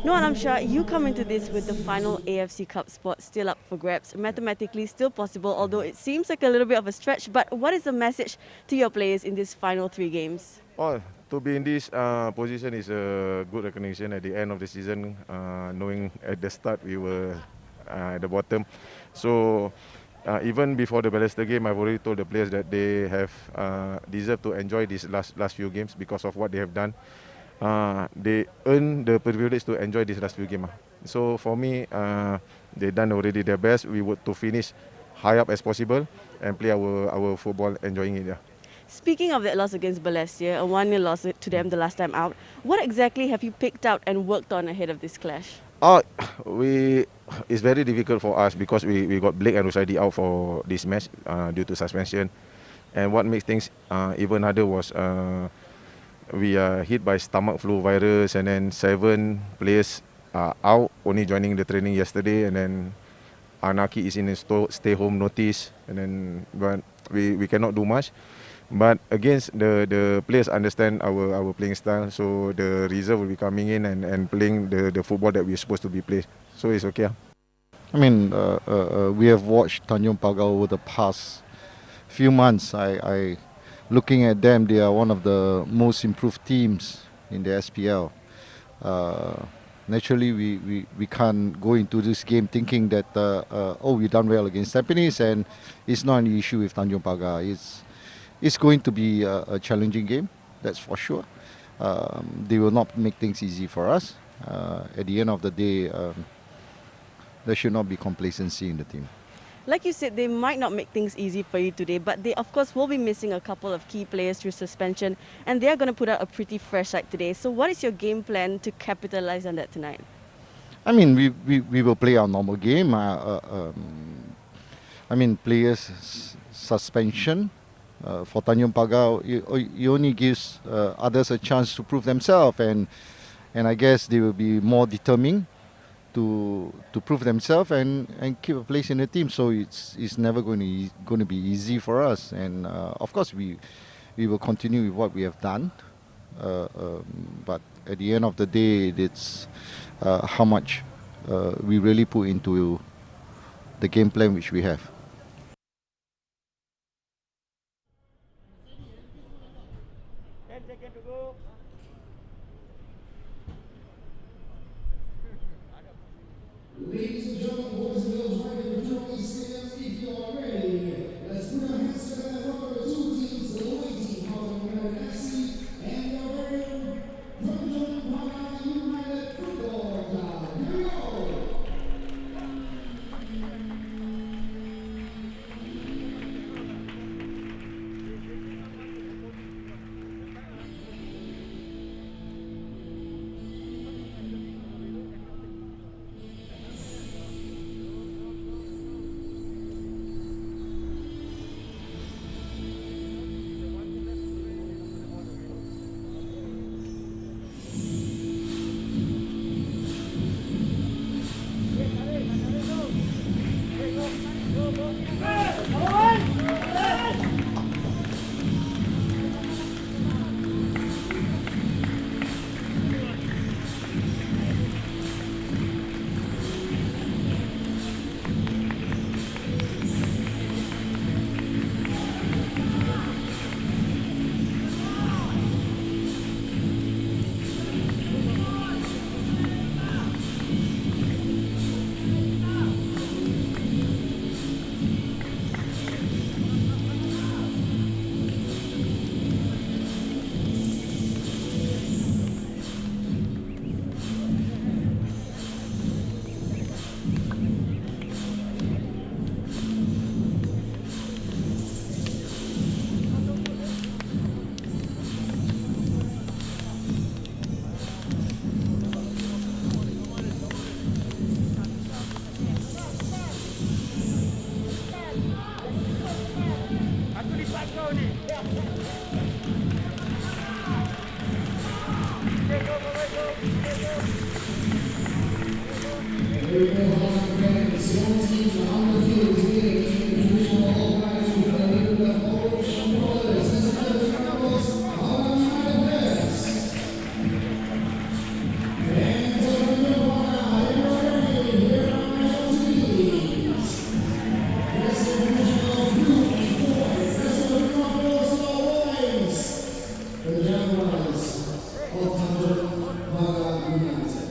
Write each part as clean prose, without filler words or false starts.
No, and I'm sure you come into this with the final AFC Cup spot still up for grabs, mathematically still possible, although it seems like a little bit of a stretch. But what is the message to your players in these final 3 games? Oh, to be in this position is a good recognition at the end of the season, knowing at the start we were at the bottom. So even before the Balester game, I've already told the players that they have deserved to enjoy these last few games because of what they have done. They earn the privilege to enjoy this last few games. So for me, they done already their best. We would to finish high up as possible and play our football, enjoying it. Yeah. Speaking of that loss against Balestier, a 1-0 loss to them the last time out, what exactly have you picked out and worked on ahead of this clash? It's very difficult for us because we got Blake and Rusaidi out for this match due to suspension. And what makes things even harder was we are hit by stomach flu virus, and then 7 players are out, only joining the training yesterday, and then Anaki is in a stay home notice, and then but we cannot do much. But against the players understand our playing style, so the reserve will be coming in and playing the football that we're supposed to be played. So it's okay. I mean, we have watched Tanjong Pagar over the past few months. I looking at them, they are one of the most improved teams in the SPL. Naturally, we can't go into this game thinking that we done well against Tampines and it's not an issue with Tanjong Pagar. It's going to be a challenging game, that's for sure. They will not make things easy for us. At the end of the day, there should not be complacency in the team. Like you said, they might not make things easy for you today, but they of course will be missing a couple of key players through suspension, and they are going to put out a pretty fresh side today. So what is your game plan to capitalize on that tonight? I mean, we will play our normal game. Players suspension for Tanjong Pagar, it only gives others a chance to prove themselves, and I guess they will be more determined to prove themselves and keep a place in the team. So it's never going to be easy for us. And of course we will continue with what we have done. But at the end of the day, it's how much we really put into the game plan which we have. seconds to go. Ladies and gentlemen, boys and girls, right here in Jurong, stand if you are ready. Let's put our hands together for the two teams, the away team, Hougang FC, and your very own Tanjong Pagar United Football Club. Here we go! Here we go, Hougang fans. Your team on the field is getting in traditional all-black uniform with orange colors. As another campus, Hougang United players. Fans of Tanjong Pagar, you are ready. Here are your teams. Yes, the traditional blue and white. That's the campus always. The Jaguars of Tanjong Pagar United.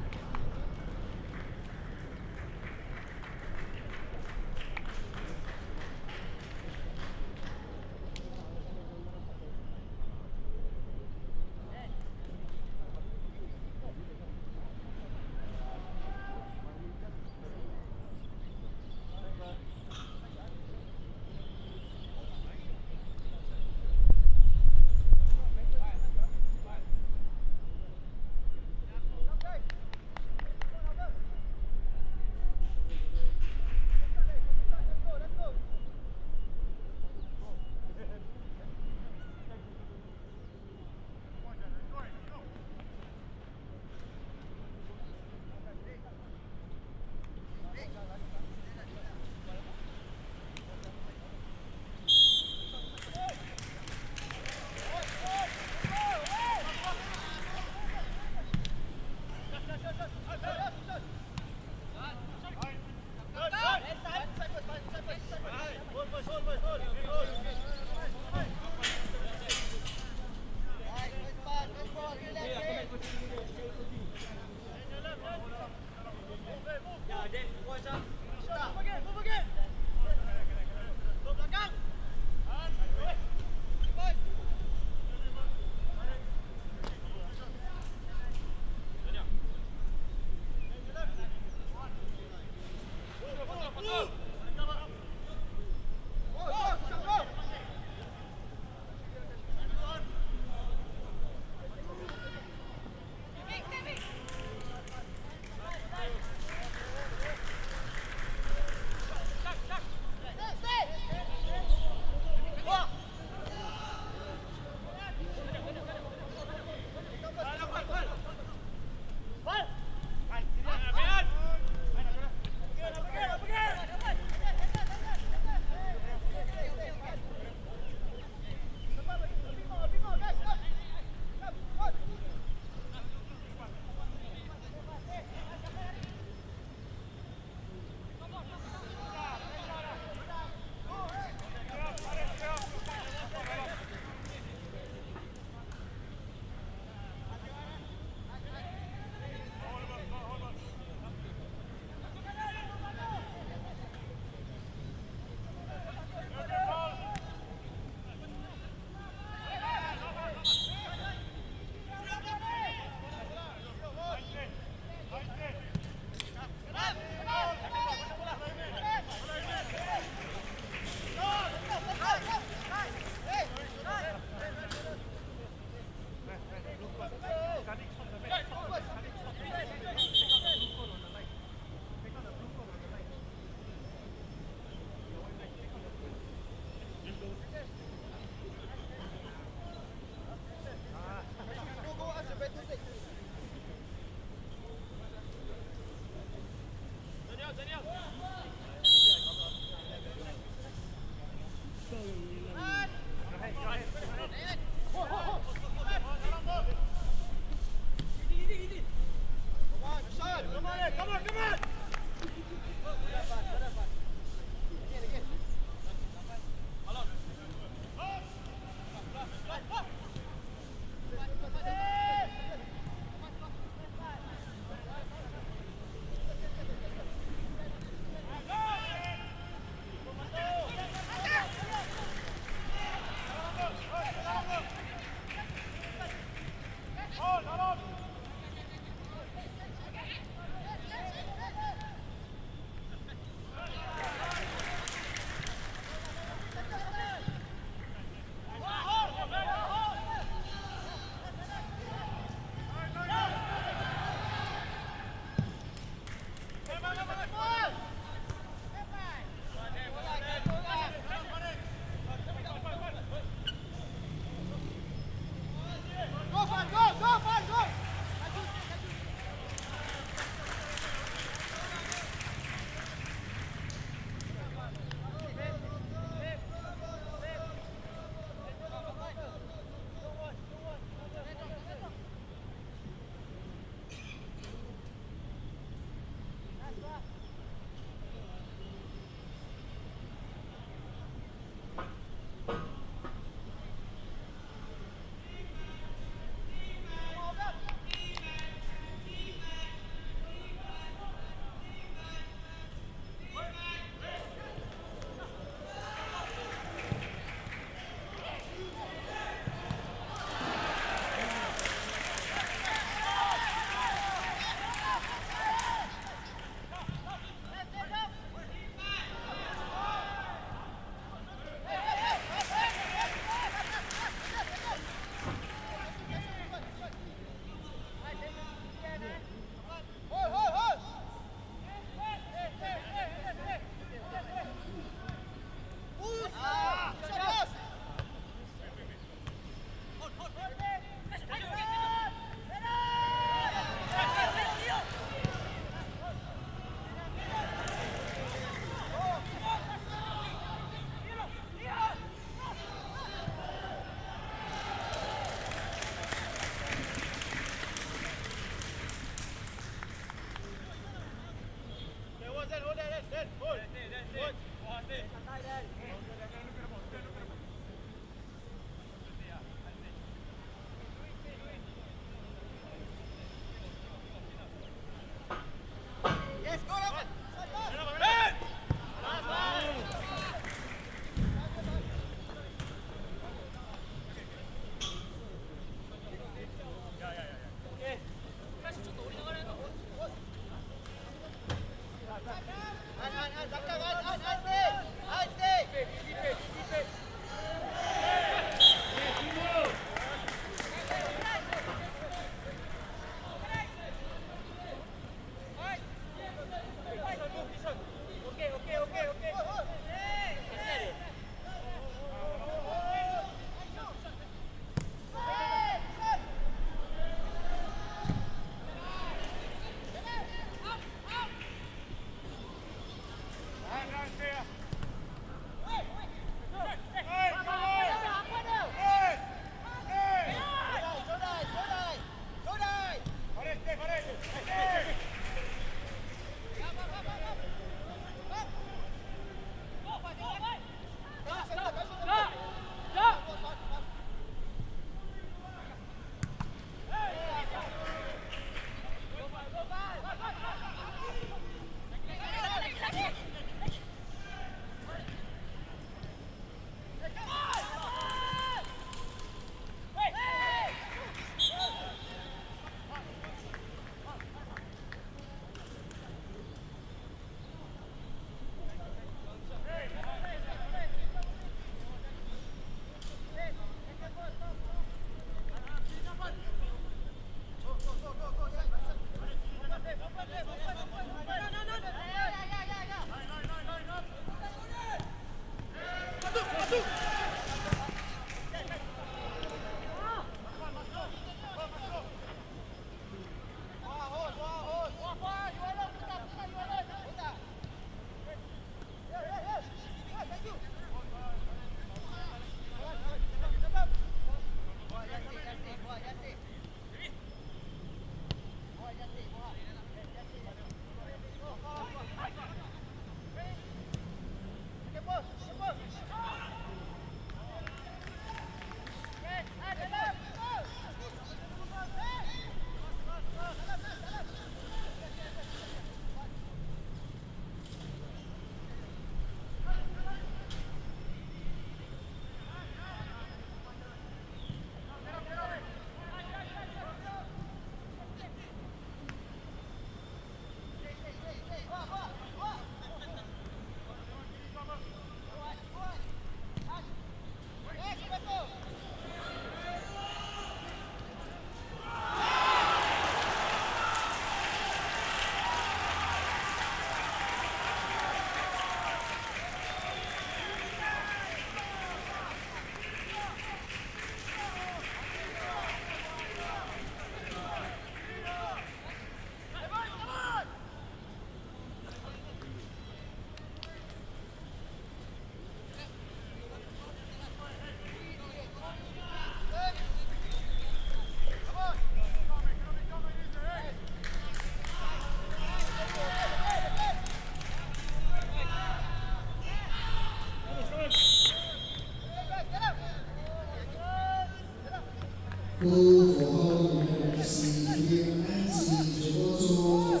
Goal for Hougang United FC, number 90, Roberto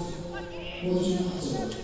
Fortunato.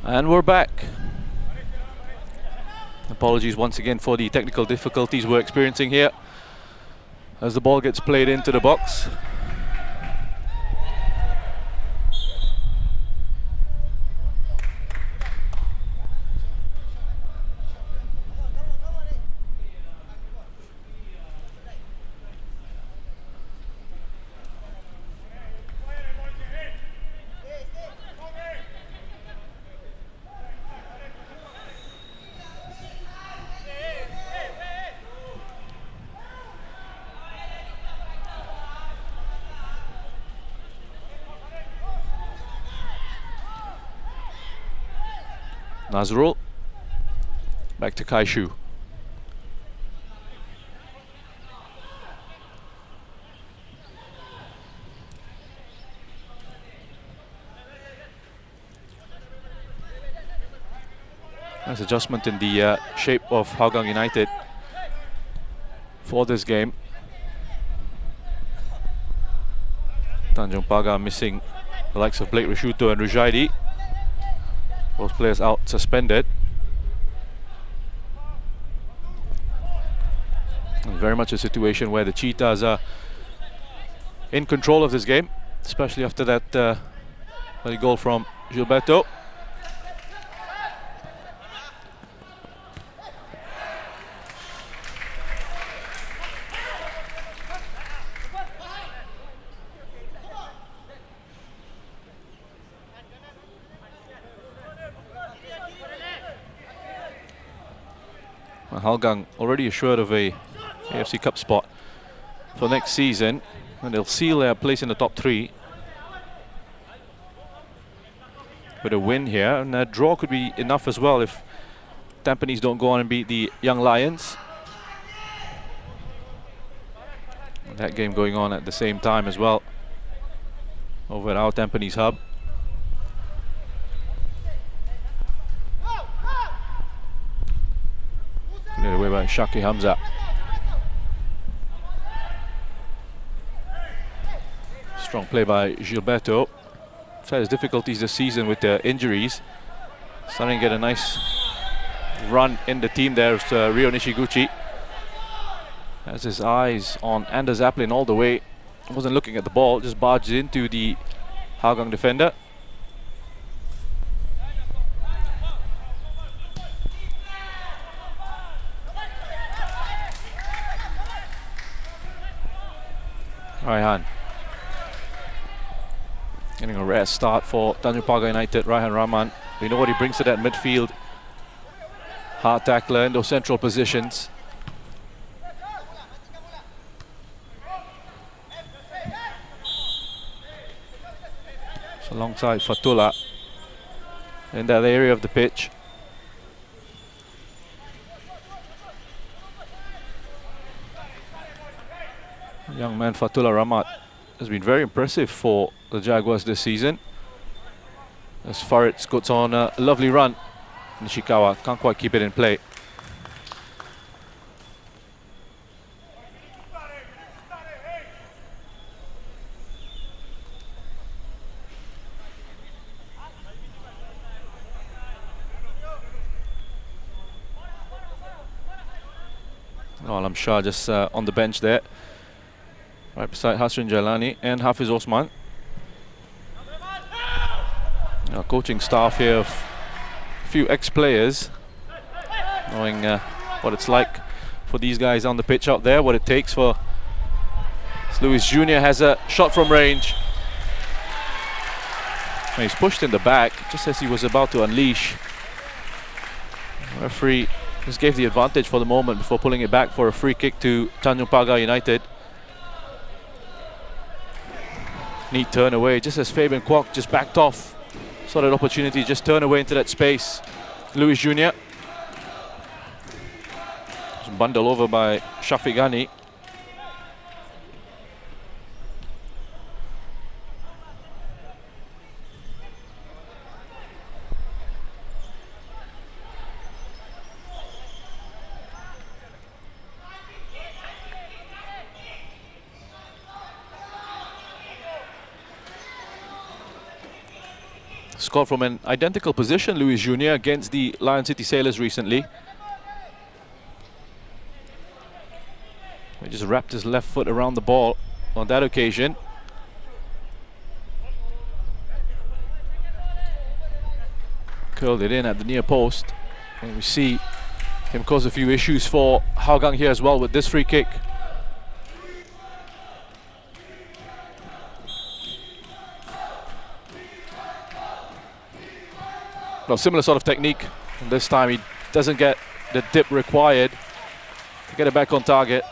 And we're back. Apologies once again for the technical difficulties we're experiencing here as the ball gets played into the box. Nazrul, back to Kaishu. Nice adjustment in the shape of Hougang United for this game. Tanjong Pagar missing the likes of Blake Rishuto and Rujaidi. Both players out suspended. And very much a situation where the Cheetahs are in control of this game, especially after that early goal from Gilberto. Hougang already assured of a AFC Cup spot for next season, and they'll seal their place in the top 3 with a win here, and a draw could be enough as well if Tampines don't go on and beat the Young Lions. And that game going on at the same time as well over at our Tampines hub. Cleared away by Shaki Hamza. Strong play by Gilberto. He's had his difficulties this season with the injuries. Starting to get a nice run in the team there. It's Ryo Nishiguchi. Has his eyes on Anders Aplin all the way. Wasn't looking at the ball, just barged into the Hougang defender. Raihan. Getting a rare start for Tanjong Pagar United. Raihan Rahman. We know what he brings to that midfield. Hard tackler in those central positions. So alongside Fatullah in that area of the pitch. Young man Fatullah Rahmat has been very impressive for the Jaguars this season. As Farid goes on a lovely run, Nishikawa can't quite keep it in play. Alam Shah just on the bench there, right beside Hasrin Jailani and Hafiz Osman. Our coaching staff here of a few ex-players, knowing what it's like for these guys on the pitch out there, what it takes for... Luis Jr. has a shot from range. And he's pushed in the back just as he was about to unleash. The referee just gave the advantage for the moment before pulling it back for a free kick to Tanjong Pagar United. Neat turn away, just as Fabian Kwok just backed off. Saw that opportunity, just turn away into that space. Luis Jr. Bundled over by Shafiq Ghani. Scored from an identical position, Luis Jr. against the Lion City Sailors recently. He just wrapped his left foot around the ball on that occasion. Curled it in at the near post. And we see him cause a few issues for Hougang here as well with this free kick. Well, similar sort of technique. And this time he doesn't get the dip required to get it back on target.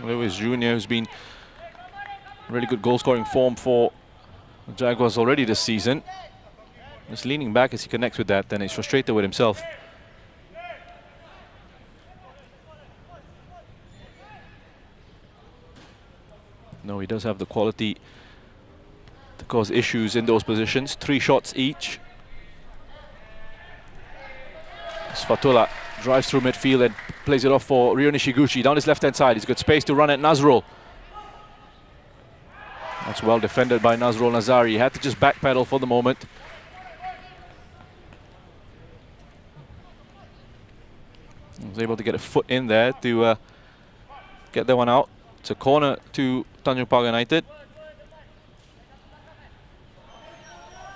Luis Jr., who's been really good goal-scoring form for the Jaguars already this season. Just leaning back as he connects with that, then he's frustrated with himself. No, he does have the quality to cause issues in those positions. 3 shots each. As Fatullah drives through midfield and plays it off for Ryo Nishiguchi down his left-hand side. He's got space to run at Nazrul. That's well defended by Nazrul Nazari. He had to just backpedal for the moment. He was able to get a foot in there to get that one out. It's a corner to Tanjong Pagar United.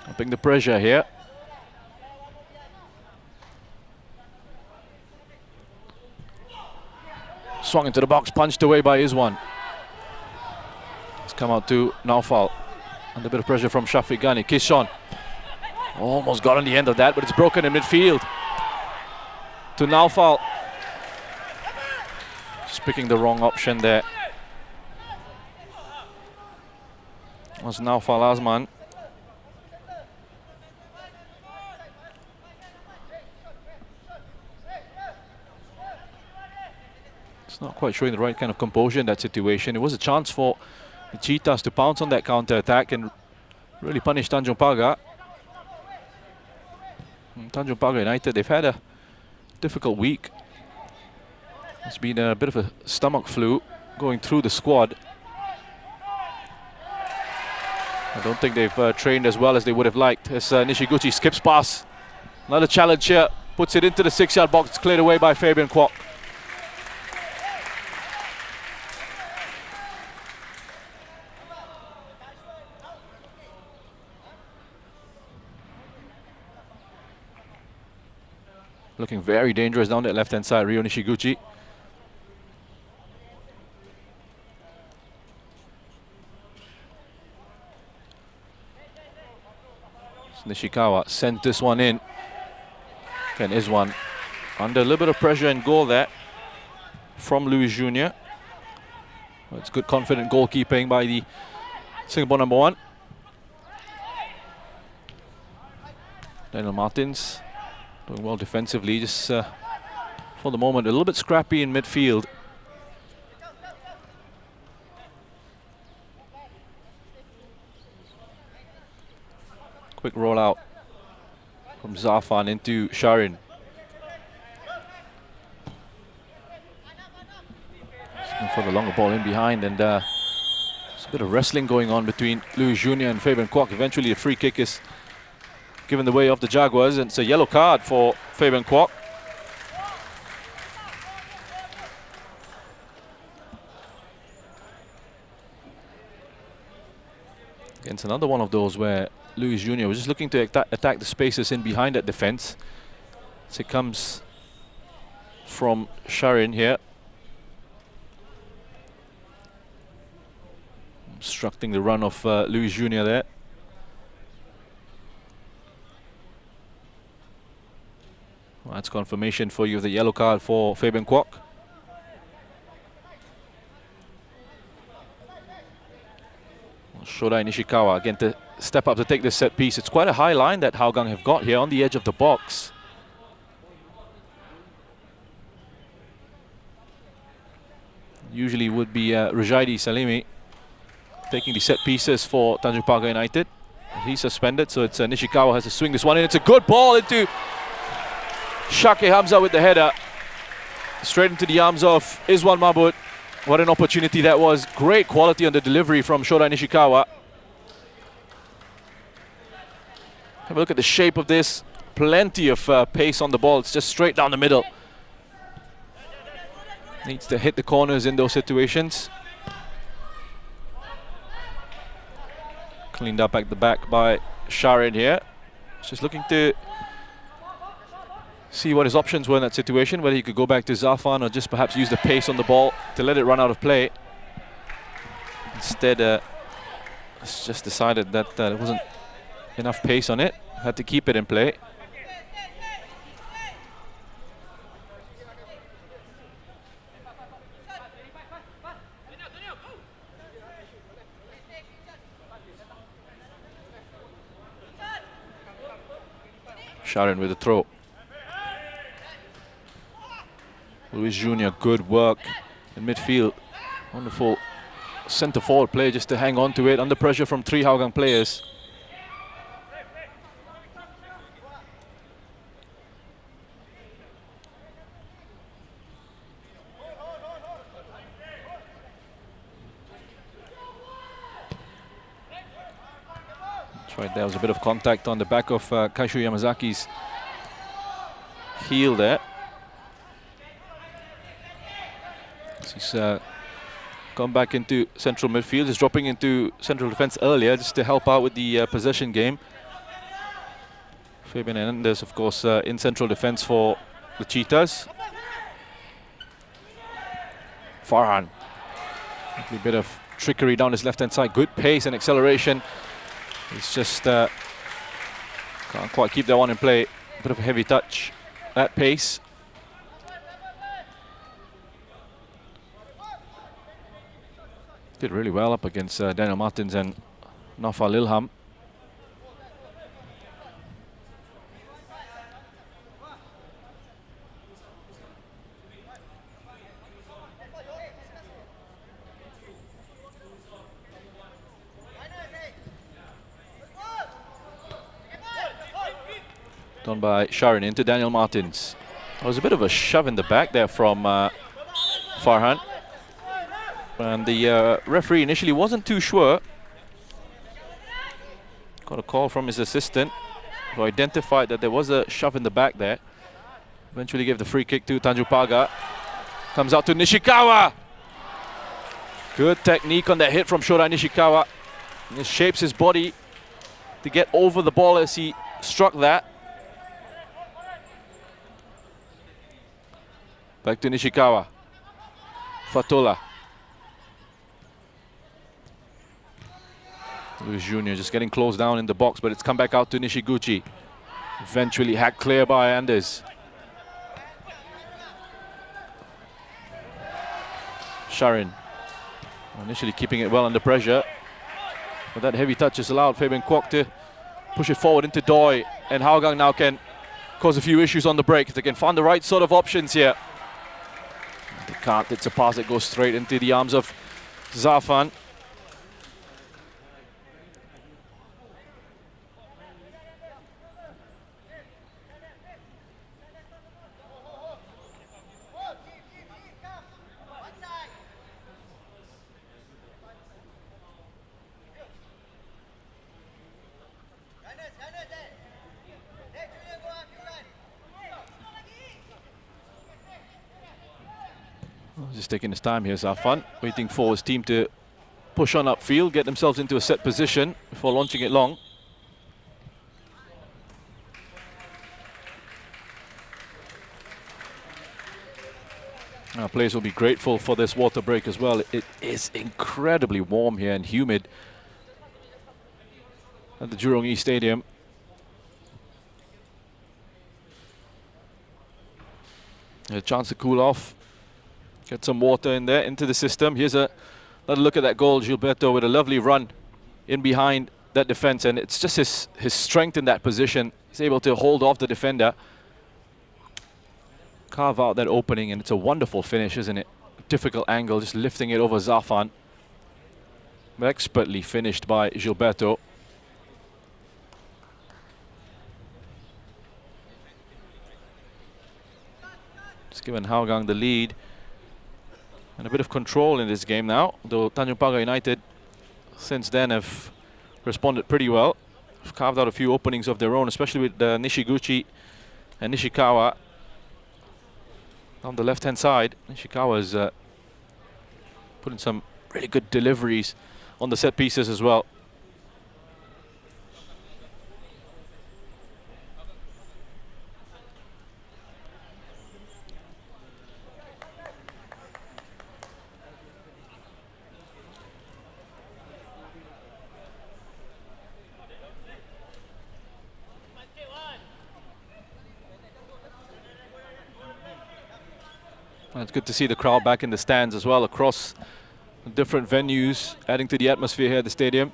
Upping the pressure here. Swung into the box, punched away by Izwan. It's come out to Naufal. Under a bit of pressure from Shafiq Ghani. Kishon almost got on the end of that, but it's broken in midfield. To Naufal. Just picking the wrong option there. Was Naufal Azman. It's not quite showing the right kind of composure in that situation. It was a chance for the Cheetahs to pounce on that counter-attack and really punish Tanjong Pagar. Tanjong Pagar United, they've had a difficult week. It's been a bit of a stomach flu going through the squad. I don't think they've trained as well as they would have liked. As Nishiguchi skips past. Another challenge here. Puts it into the 6-yard box. It's cleared away by Fabian Kwok. looking very dangerous down that left-hand side, Ryo Nishiguchi. Nishikawa sent this one in. Again, is one under a little bit of pressure and goal there from Luis Jr. Well, it's good, confident goalkeeping by the Singapore number 1. Daniel Martins doing well defensively, just for the moment a little bit scrappy in midfield. Quick roll out from Zafan into Sharin. Looking for the longer ball in behind, and there's a bit of wrestling going on between Luis Jr. and Fabian Kwok. Eventually a free kick is given the way of the Jaguars, and it's a yellow card for Fabian Kwok. Against another one of those where Luis Jr. was just looking to attack the spaces in behind that defense. So it comes from Sharin here. Obstructing the run of Luis Jr. there. Well, that's confirmation for you of the yellow card for Fabian Kwok. Shodai Nishikawa again to step up to take this set piece. It's quite a high line that Hougang have got here on the edge of the box. Usually would be Rajaidi Salimi taking the set pieces for Tanjong Pagar United. He's suspended, so it's Nishikawa has to swing this one in. It's a good ball into Shake Hamza with the header. Straight into the arms of Izwan Mabut. What an opportunity that was. Great quality on the delivery from Shodai Nishikawa. Have a look at the shape of this. Plenty of pace on the ball. It's just straight down the middle. Needs to hit the corners in those situations. Cleaned up at the back by Sharin here. Just looking to see what his options were in that situation, whether he could go back to Zafan or just perhaps use the pace on the ball to let it run out of play. Instead, it's just decided that there wasn't enough pace on it. Had to keep it in play. Sharin with the throw. Luis Jr., good work in midfield. Wonderful centre forward play just to hang on to it under pressure from 3 Hougang players. That's right, there was a bit of contact on the back of Kaishu Yamazaki's heel there. He's gone back into central midfield, just dropping into central defense earlier just to help out with the possession game. Fabian Hernandez, of course, in central defense for the Cheetahs. Farhan. A bit of trickery down his left-hand side. Good pace and acceleration. It's just can't quite keep that one in play. Bit of a heavy touch at pace. Did really well up against Daniel Martins and Naufal Ilham. Done by Sharin into Daniel Martins. There was a bit of a shove in the back there from Farhan. And the referee initially wasn't too sure. Got a call from his assistant who identified that there was a shove in the back there. Eventually gave the free kick to Tanjong Pagar. Comes out to Nishikawa. Good technique on that hit from Shodai Nishikawa. And he shapes his body to get over the ball as he struck that. Back to Nishikawa. Fatola. Luis Jr. just getting closed down in the box, but it's come back out to Nishiguchi. Eventually hacked clear by Anders. Sharin. Initially keeping it well under pressure. But that heavy touch has allowed Fabian Kwok to push it forward into Doi. And Hougang now can cause a few issues on the break. They can find the right sort of options here. They can't. It's a pass that goes straight into the arms of Zafan. Just taking his time here, Zafan, waiting for his team to push on upfield, get themselves into a set position before launching it long. Our players will be grateful for this water break as well. It is incredibly warm here and humid at the Jurong East Stadium. A chance to cool off. Get some water in there, into the system. Here's another look at that goal. Gilberto with a lovely run in behind that defense. And it's just his strength in that position. He's able to hold off the defender. Carve out that opening, and it's a wonderful finish, isn't it? Difficult angle, just lifting it over Zafan. But expertly finished by Gilberto. Just given Hougang the lead. And a bit of control in this game now, though Tanjong Pagar United since then have responded pretty well. Have carved out a few openings of their own, especially with Nishiguchi and Nishikawa on the left-hand side. Nishikawa's putting some really good deliveries on the set pieces as well. It's good to see the crowd back in the stands as well across different venues, adding to the atmosphere here at the stadium.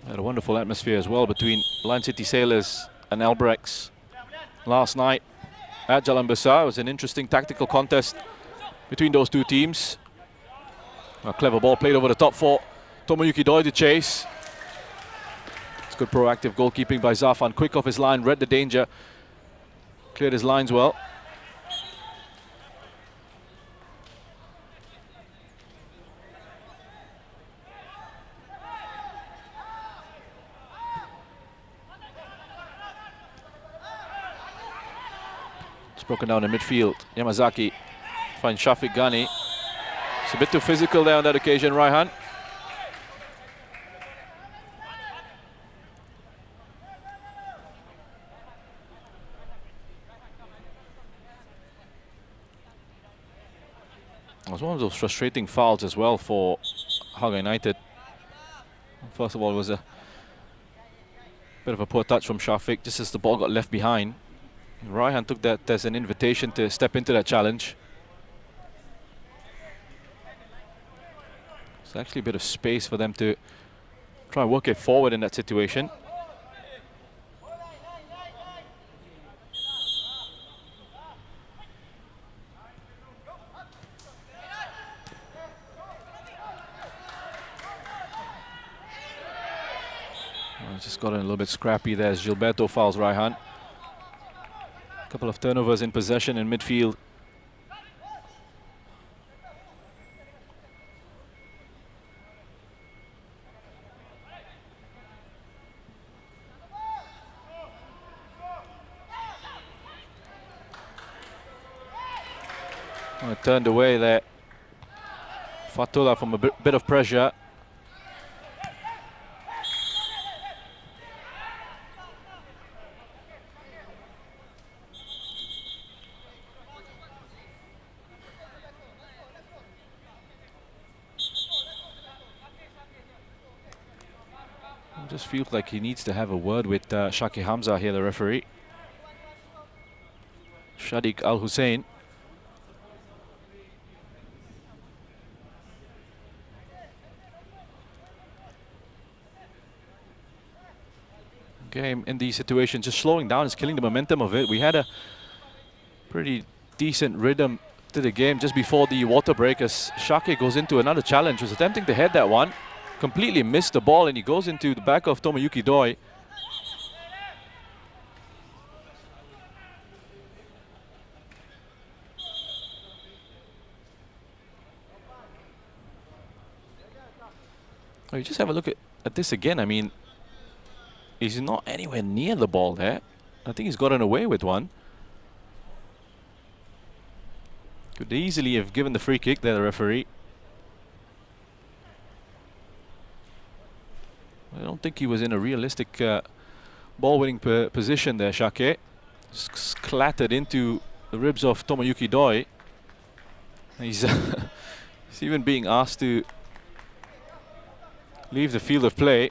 Had a wonderful atmosphere as well between Lion City Sailors and Albrechts last night at Jalan Besar. It was an interesting tactical contest between those two teams. A clever ball played over the top for Tomoyuki Doi to chase. It's good proactive goalkeeping by Zafan. Quick off his line, read the danger, cleared his lines well. Broken down in midfield. Yamazaki finds Shafiq Ghani. It's a bit too physical there on that occasion, Raihan. It was one of those frustrating fouls as well for Hougang United. First of all, it was a bit of a poor touch from Shafiq just as the ball got left behind. Raihan took that as an invitation to step into that challenge. It's actually a bit of space for them to try and work it forward in that situation. Just got a little bit scrappy there as Gilberto fouls Raihan. Couple of turnovers in possession in midfield. Turned away there. Fatula from a bit of pressure. Just feels like he needs to have a word with Shaki Hamza here, the referee. Shadiq Al Hussein. Game in these situations, just slowing down is killing the momentum of it. We had a pretty decent rhythm to the game just before the water break as Shaki goes into another challenge. Was attempting to head that one, completely missed the ball, and he goes into the back of Tomoyuki Doi. Oh, you just have a look at this again. I mean, he's not anywhere near the ball there. I think he's gotten away with one. Could easily have given the free kick there, the referee. I don't think he was in a realistic ball-winning position there, Shake. Just clattered into the ribs of Tomoyuki Doi. He's, he's even being asked to leave the field of play.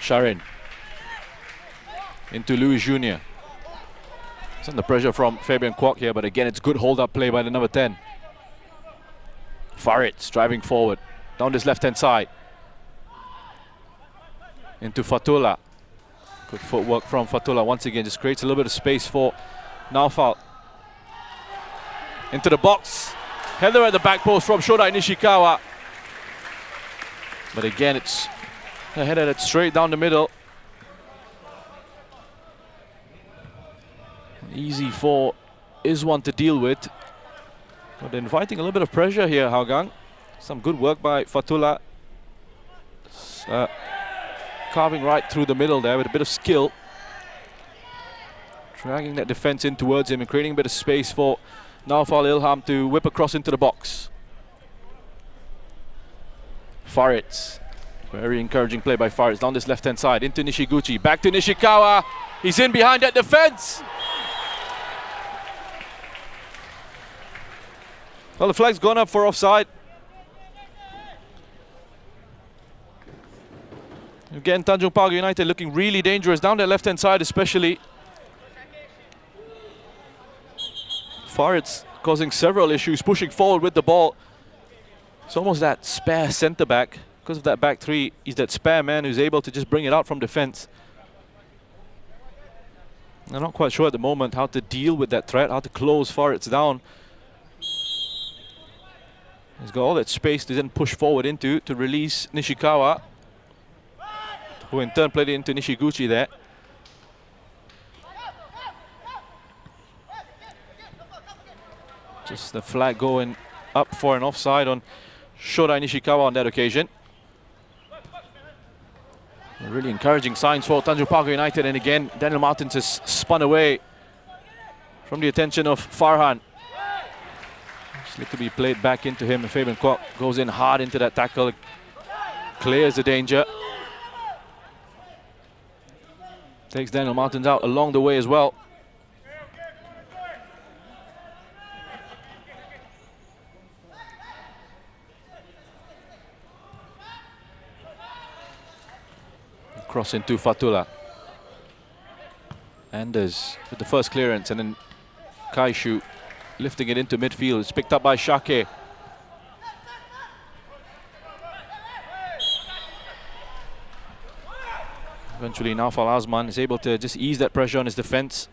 Sharin into Louis Jr. It's under pressure from Fabian Kwok here, but again it's good hold-up play by the number 10. Farid driving forward down this left-hand side into Fatullah. Good footwork from Fatullah once again, just creates a little bit of space for Naufal. Into the box, header at the back post from Shodai Nishikawa. But again it's a header that's straight down the middle. Easy for Izwan to deal with. But inviting a little bit of pressure here, Hougang. Some good work by Fatullah. Carving right through the middle there with a bit of skill. Dragging that defense in towards him and creating a bit of space for Naufal Ilham to whip across into the box. Farid. Very encouraging play by Farid down this left-hand side into Nishiguchi. Back to Nishikawa. He's in behind that defense. Well, the flag's gone up for offside. Again, Tanjong Pagar United looking really dangerous down that left-hand side especially. Farid's causing several issues, pushing forward with the ball. It's almost that spare centre-back. Because of that back three, he's that spare man who's able to just bring it out from defense. I'm not quite sure at the moment how to deal with that threat, how to close Farid's down. He's got all that space to then push forward into to release Nishikawa, who in turn played it into Nishiguchi there. Just the flag going up for an offside on Shodai Nishikawa on that occasion. Really encouraging signs for Tanjong Pagar United, and again Daniel Martins has spun away from the attention of Farhan. Just look to be played back into him, and Fabian Kwok goes in hard into that tackle, clears the danger. Takes Daniel Martins out along the way as well. Cross into Fatullah. Anders with the first clearance, and then Kaishu lifting it into midfield. It's picked up by Shake. Eventually Naufal Azman is able to just ease that pressure on his defense.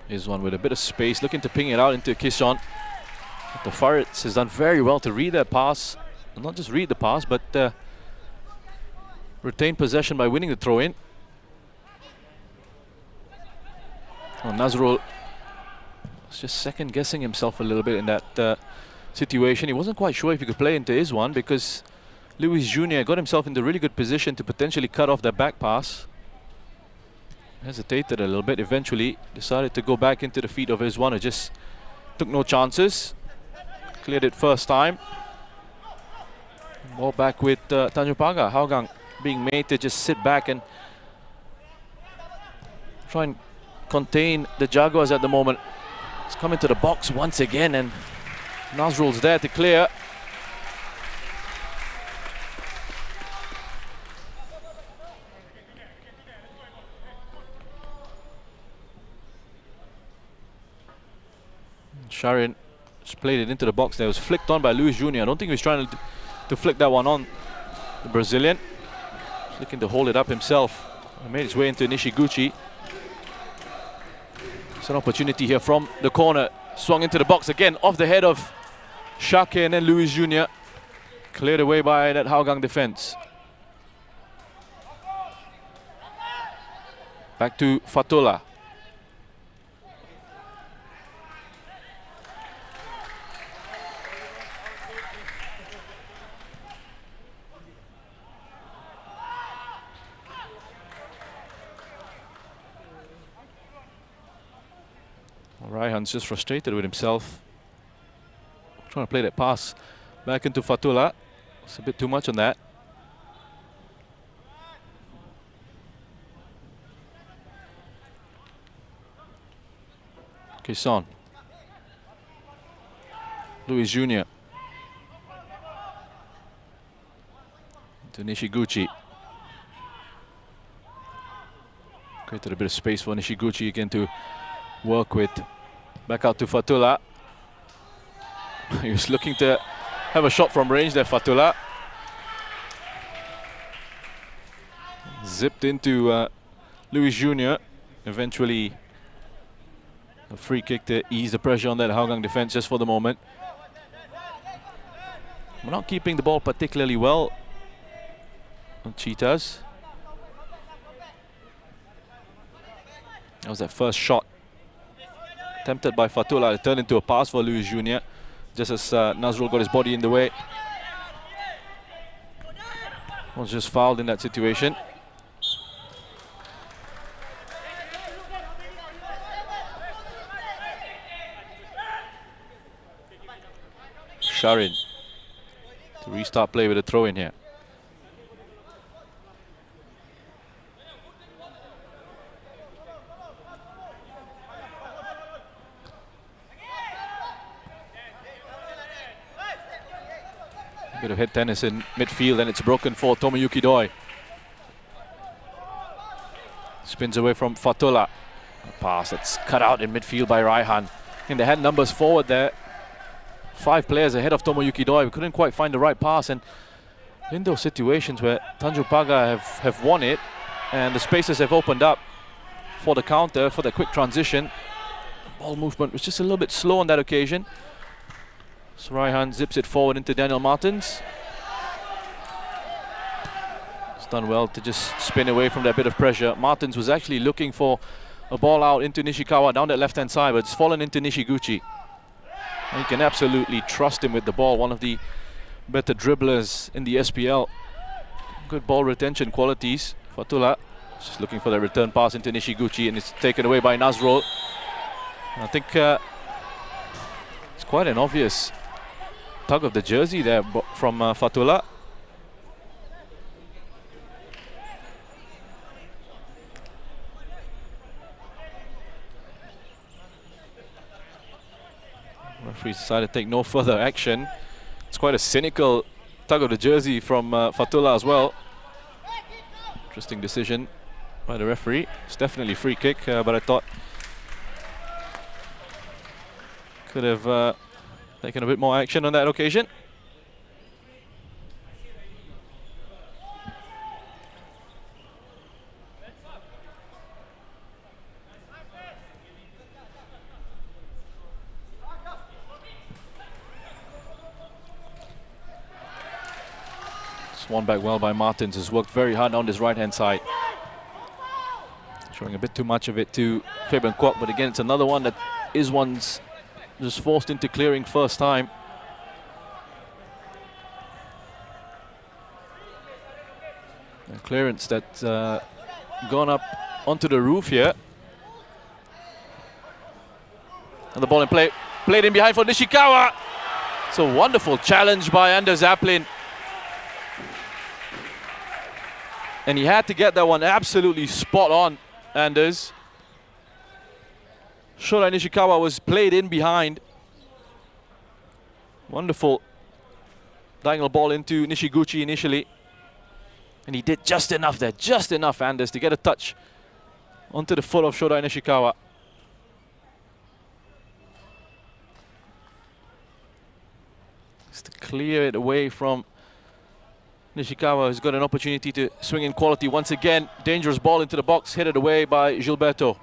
Here's one with a bit of space, looking to ping it out into Kishon. The Farid has done very well to read that pass. And not just read the pass, but retain possession by winning the throw-in. Well, Nazrul was just second-guessing himself a little bit in that situation. He wasn't quite sure if he could play into Izwan because Luis Jr. got himself into a really good position to potentially cut off that back pass. Hesitated a little bit, eventually decided to go back into the feet of his one who just took no chances. Cleared it first time. Ball back with Tanjong Pagar. Hougang being made to just sit back and try and contain the Jaguars at the moment. It's coming to the box once again, and Nazrul's there to clear. Sharin just played it into the box there. It was flicked on by Luis Jr. I don't think he was trying to flick that one on. The Brazilian was looking to hold it up himself. He made his way into Nishiguchi. It's an opportunity here from the corner. Swung into the box again, off the head of Shake, and then Luis Jr. Cleared away by that Hougang defense. Back to Fatullah. Raihan's just frustrated with himself. Trying to play that pass back into Fatullah. It's a bit too much on that. Quezon. Luis Jr. To Nishiguchi. Created a bit of space for Nishiguchi again to work with. Back out to Fatullah. He was looking to have a shot from range there, Fatullah. Zipped into Luis Jr. Eventually a free kick to ease the pressure on that Hougang defense just for the moment. We're not keeping the ball particularly well on Cheetahs. That was that first shot. Attempted by Fatullah, it turned into a pass for Luis Jr. just as Nazrul got his body in the way. Was just fouled in that situation. Sharin to restart play with a throw in here. Bit of head tennis in midfield, and it's broken for Tomoyuki Doi. Spins away from Fatullah. A pass that's cut out in midfield by Raihan. And they had numbers forward there. 5 players ahead of Tomoyuki Doi. We couldn't quite find the right pass, and in those situations where Tanjong Pagar have won it and the spaces have opened up for the counter, for the quick transition, ball movement was just a little bit slow on that occasion. So Raihan zips it forward into Daniel Martins. It's done well to just spin away from that bit of pressure. Martins was actually looking for a ball out into Nishikawa down that left-hand side, but it's fallen into Nishiguchi. And you can absolutely trust him with the ball. One of the better dribblers in the SPL. Good ball retention qualities. Fatullah just looking for that return pass into Nishiguchi, and it's taken away by Nazrul. I think it's quite an obvious tug of the jersey there from Fatullah. Referees decided to take no further action. It's quite a cynical tug of the jersey from Fatullah as well. Interesting decision by the referee. It's definitely free kick, but I thought could have taken a bit more action on that occasion. Swan back well by Martins, has worked very hard on his right-hand side. Showing a bit too much of it to Fabian Kwok, but again, it's another one that is one's just forced into clearing first time. Clearance that's gone up onto the roof here. And the ball in play. Played in behind for Nishikawa. It's a wonderful challenge by Anders Aplin. And he had to get that one absolutely spot on, Anders. Shorai Nishikawa was played in behind. Wonderful diagonal ball into Nishiguchi initially. And he did just enough there, just enough, Anders, to get a touch onto the foot of Shorai Nishikawa. Just to clear it away from Nishikawa, who's got an opportunity to swing in quality once again. Dangerous ball into the box, headed away by Gilberto.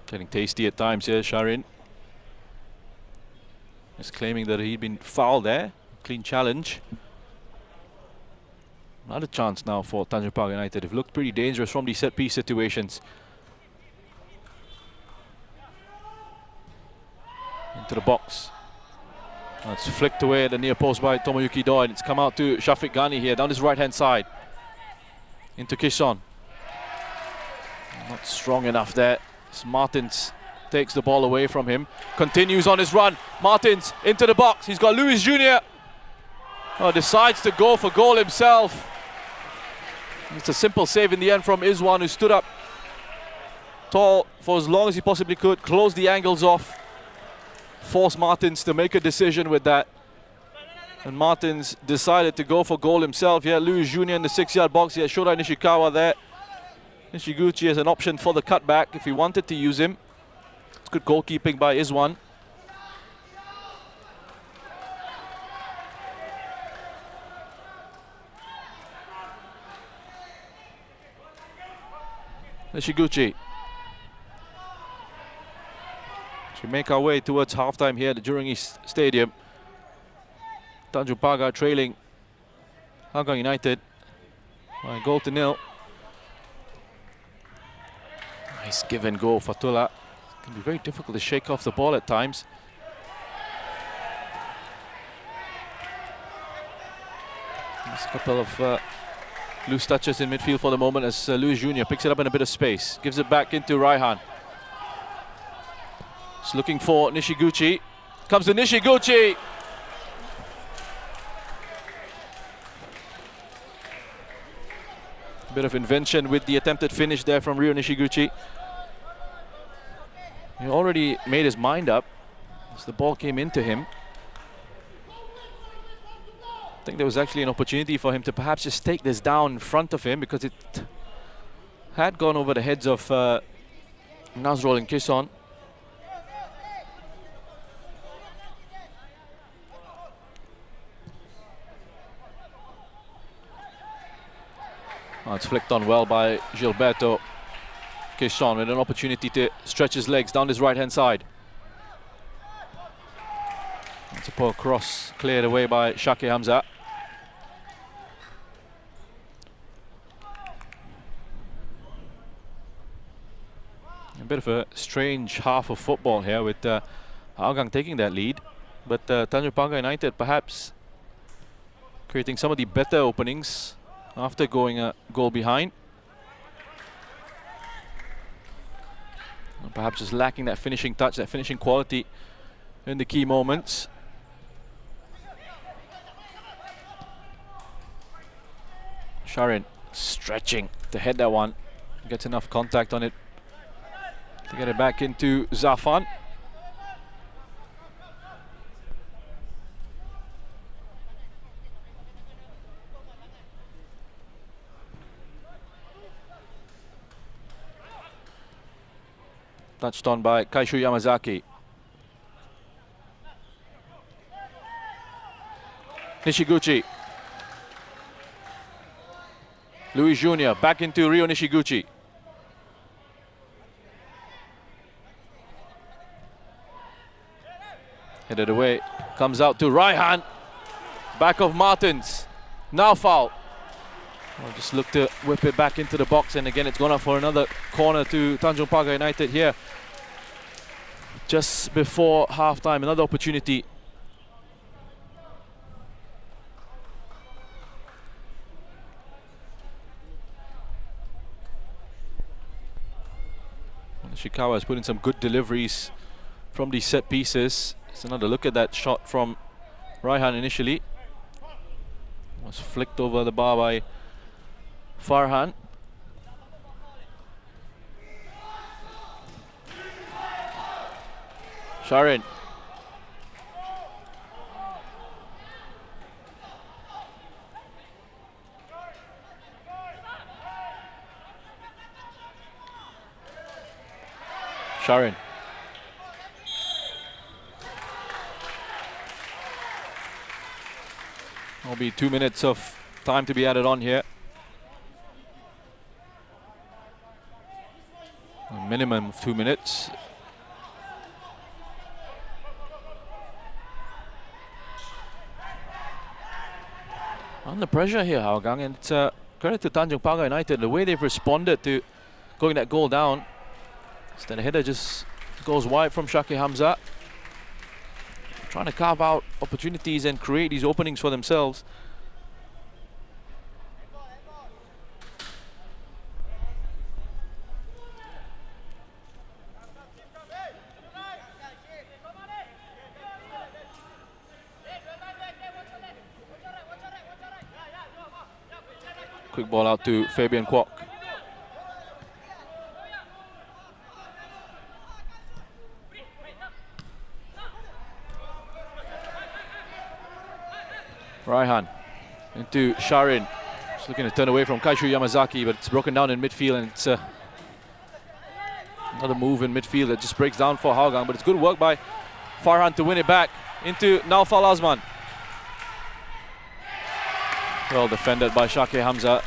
Getting tasty at times here, Sharin. Is claiming that he'd been fouled there. Clean challenge. Another chance now for Tanjong Pagar United. They've looked pretty dangerous from these set-piece situations. Into the box. That's flicked away at the near post by Tomoyuki Doi. It's come out to Shafiq Ghani here, down his right-hand side. Into Kishon. Not strong enough there. Martins takes the ball away from him. Continues on his run. Martins into the box. He's got Luis Jr. Oh, decides to go for goal himself. It's a simple save in the end from Izwan, who stood up tall for as long as he possibly could, closed the angles off, forced Martins to make a decision with that. And Martins decided to go for goal himself. Yeah, Luis Jr. in the 6-yard box. Yeah, Shorai Nishikawa there. Nishiguchi has an option for the cutback if he wanted to use him. It's good goalkeeping by Izwan. Nishiguchi. We make our way towards halftime here at the Jurong East Stadium. Tanjong Pagar trailing Hougang United by a goal to nil. Nice give and go for Tula. It can be very difficult to shake off the ball at times. There's a couple of loose touches in midfield for the moment as Luis Jr. picks it up in a bit of space. Gives it back into Raihan. He's looking for Nishiguchi. Comes to Nishiguchi. A bit of invention with the attempted finish there from Ryo Nishiguchi. He already made his mind up as the ball came into him. I think there was actually an opportunity for him to perhaps just take this down in front of him, because it had gone over the heads of Nazrul and Kison. Oh, it's flicked on well by Gilberto. Kishon with an opportunity to stretch his legs down his right-hand side. It's a poor cross cleared away by Shaki Hamza. A bit of a strange half of football here with Hougang taking that lead, but Tanjong Pagar United perhaps creating some of the better openings after going a goal behind. And perhaps just lacking that finishing touch, that finishing quality in the key moments. Sharin stretching to head that one. Gets enough contact on it to get it back into Zafan. Touched on by Kaishu Yamazaki. Nishiguchi. Luis Jr. back into Ryo Nishiguchi. Headed away. Comes out to Raihan. Back of Martins. Now foul. Well, just look to whip it back into the box, and again it's gone up for another corner to Tanjong Pagar United here. Just before half-time, another opportunity. Ishikawa has put in some good deliveries from these set pieces. It's another look at that shot from Raihan initially. Was flicked over the bar by Farhan. Sharin. Sharin. Will be 2 minutes of time to be added on here. A minimum of 2 minutes. Under pressure here, Hougang, and it's credit to Tanjong Pagar United, the way they've responded to going that goal down. Instead, the header just goes wide from Shaki Hamza. Trying to carve out opportunities and create these openings for themselves. Quick ball out to Fabian Kwok. Raihan into Sharin. Just looking to turn away from Kaishu Yamazaki, but it's broken down in midfield, and it's another move in midfield that just breaks down for Hougang, but it's good work by Farhan to win it back into Naufal Azman. Well defended by Shaki Hamza.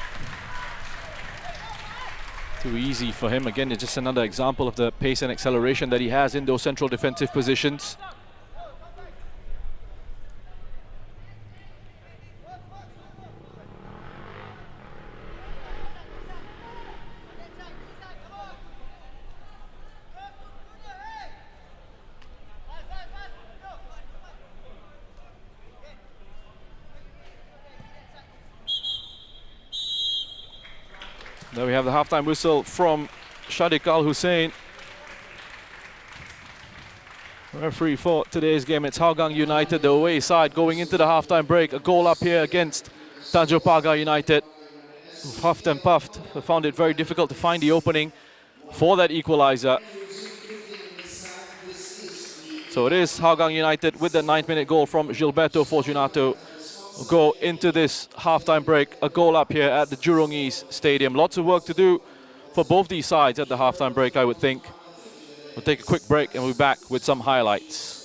Too easy for him. Again, it's just another example of the pace and acceleration that he has in those central defensive positions. There we have the halftime whistle from Shadiq Al Hussein. Referee for today's game, it's Hougang United, the away side, going into the halftime break. A goal up here against Tanjong Pagar United. Who've huffed and puffed, but found it very difficult to find the opening for that equalizer. So it is Hougang United with the 9th-minute goal from Gilberto Fortunato. We'll go into this halftime break, a goal up here at the Jurong East Stadium. Lots of work to do for both these sides at the halftime break, I would think. We'll take a quick break and we'll be back with some highlights.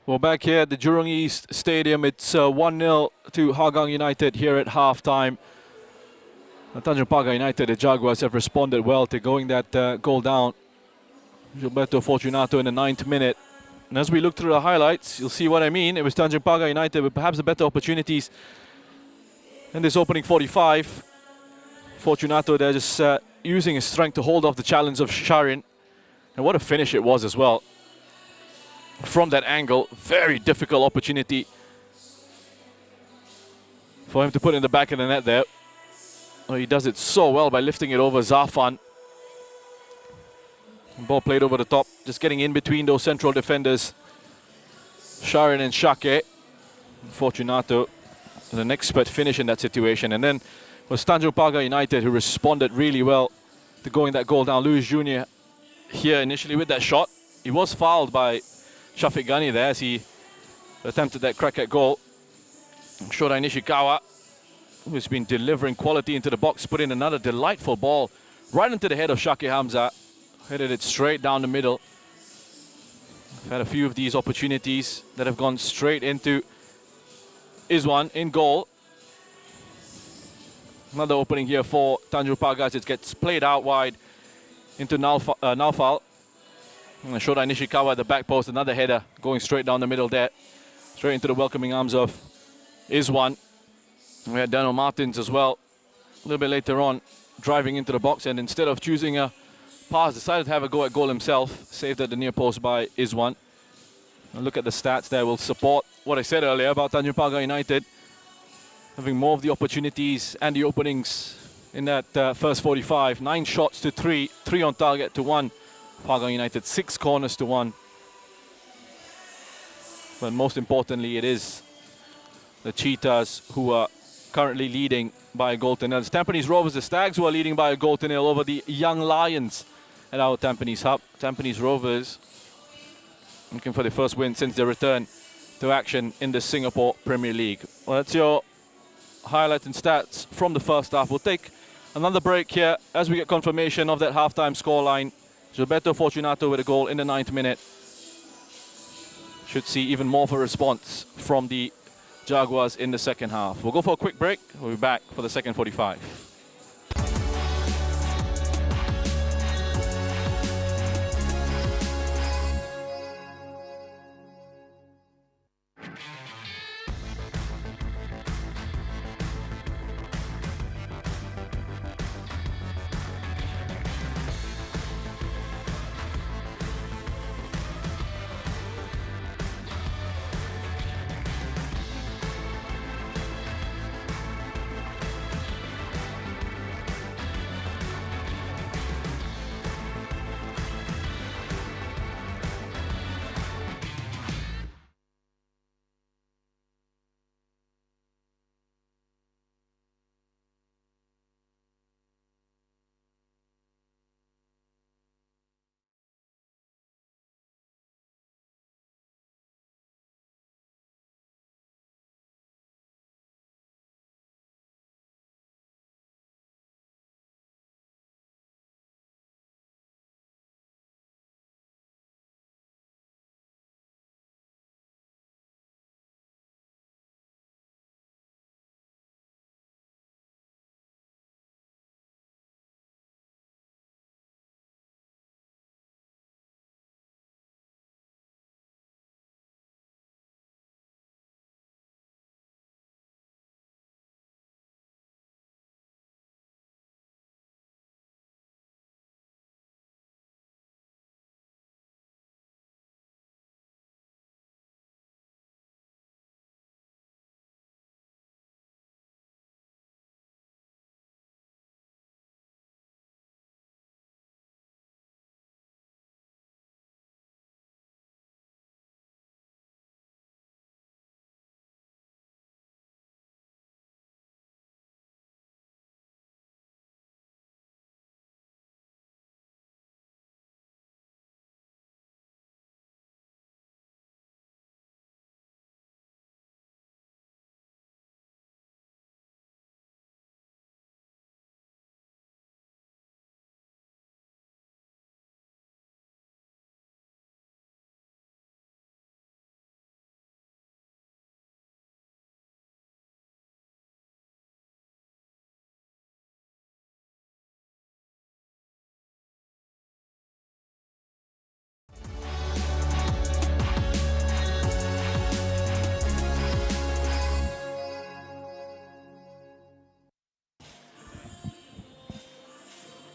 Well, back here at the Jurong East Stadium, it's 1-0 to Hougang United here at half-time. Tanjong Pagar United, the Jaguars, have responded well to going that goal down. Gilberto Fortunato in the 9th minute. And as we look through the highlights, you'll see what I mean. It was Tanjong Pagar United with perhaps the better opportunities in this opening 45. Fortunato there just using his strength to hold off the challenge of Sharin. And what a finish it was as well. From that angle, very difficult opportunity for him to put in the back of the net there. Oh, he does it so well by lifting it over Zafan. Ball played over the top, just getting in between those central defenders, Sharin and Shake. Fortunato, an expert finish in that situation. And then it was Tanjong Pagar United who responded really well to going that goal down. Luis Jr. here initially with that shot. He was fouled by Shafiq Ghani there as he attempted that crack at goal. Shoda Nishikawa, who's been delivering quality into the box, put in another delightful ball right into the head of Shaki Hamza. Headed it straight down the middle. We've had a few of these opportunities that have gone straight into Izwan in goal. Another opening here for Tanjong Pagar as it gets played out wide into Naufal. And Shoda Nishikawa at the back post, another header going straight down the middle there. Straight into the welcoming arms of Izwan. We had Daniel Martins as well, a little bit later on, driving into the box, and instead of choosing a pass, decided to have a go at goal himself, saved at the near post by Izwan. And look at the stats there, will support what I said earlier about Tanjong Pagar United having more of the opportunities and the openings in that first 45. 9 shots to 3, 3 on target to 1. Pagar United 6 corners to 1. But most importantly, it is the Cheetahs who are currently leading by a goal to nil. It's Tampines Rovers, the Stags, who are leading by a goal to nil over the Young Lions at our Tampines hub. Tampines Rovers looking for the first win since their return to action in the Singapore Premier League. Well, that's your highlights and stats from the first half. We'll take another break here as we get confirmation of that halftime scoreline. Gilberto Fortunato with a goal in the 9th minute. Should see even more of a response from the Jaguars in the second half. We'll go for a quick break. We'll be back for the second 45.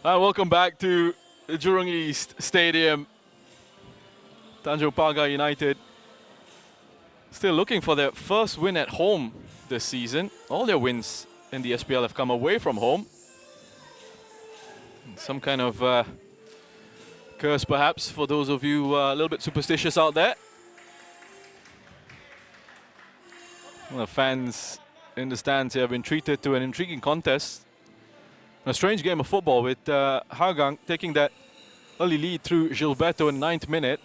Welcome back to the Jurong East Stadium. Tanjong Pagar United still looking for their first win at home this season. All their wins in the SPL have come away from home. Some kind of curse perhaps for those of you a little bit superstitious out there. Well, the fans in the stands here have been treated to an intriguing contest. A strange game of football with Hougang taking that early lead through Gilberto in the 9th minute.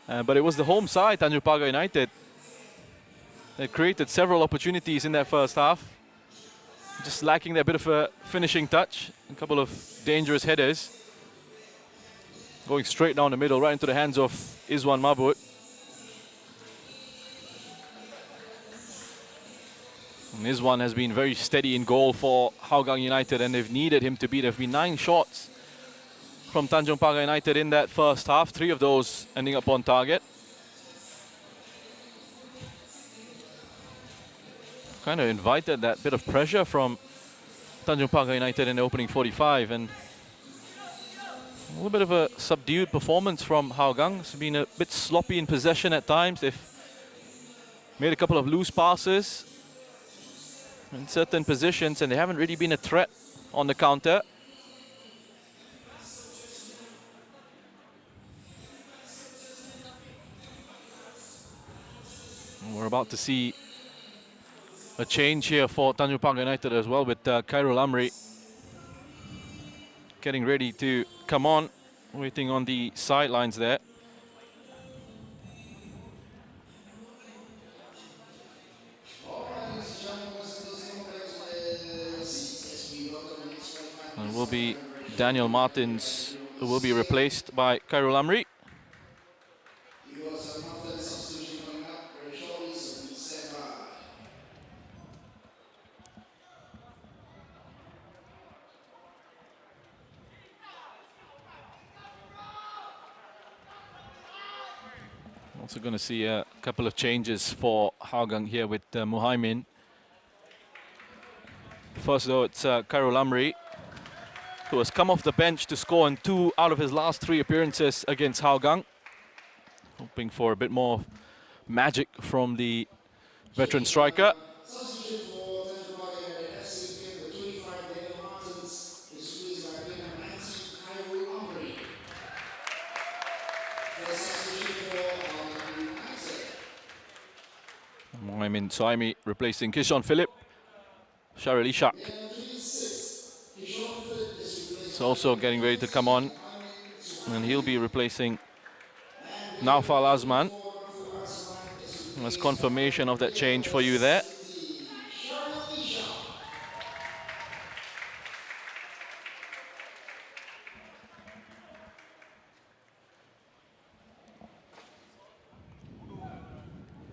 But it was the home side, Tanjong Pagar United, that created several opportunities in that first half. Just lacking that bit of a finishing touch. A couple of dangerous headers. Going straight down the middle, right into the hands of Izwan Mabut. And Izwan has been very steady in goal for Hougang United, and they've needed him to be. There have been 9 shots from Tanjong Pagar United in that first half, 3 of those ending up on target. Kind of invited that bit of pressure from Tanjong Pagar United in the opening 45, and a little bit of a subdued performance from Hougang. It's been a bit sloppy in possession at times. They've made a couple of loose passes in certain positions, and they haven't really been a threat on the counter. And we're about to see a change here for Tanjong Pagar United as well, with Khairul Amri getting ready to come on, waiting on the sidelines there. And will be Daniel Martins, who will be replaced by Khairul Amri. Also going to see a couple of changes for Hougang here with Muhaimin. First though, it's Khairul Amri, who has come off the bench to score in 2 out of his last 3 appearances against Hougang. Hoping for a bit more magic from the veteran striker. Mohamed Saimi replacing Kishon Philip. Sharil Ishak is also getting ready to come on, and he'll be replacing Naufal Azman. There's confirmation of that change for you there.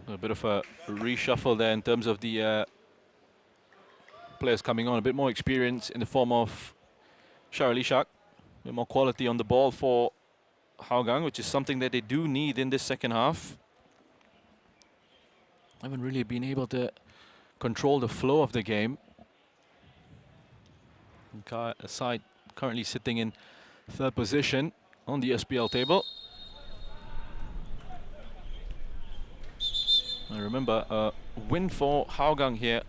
A bit of a reshuffle there in terms of the players coming on. A bit more experience in the form of Sharil Ishak. A bit more quality on the ball for Hougang, which is something that they do need in this second half. Haven't really been able to control the flow of the game. A side currently sitting in 3rd position on the SPL table. And remember, a win for Hougang here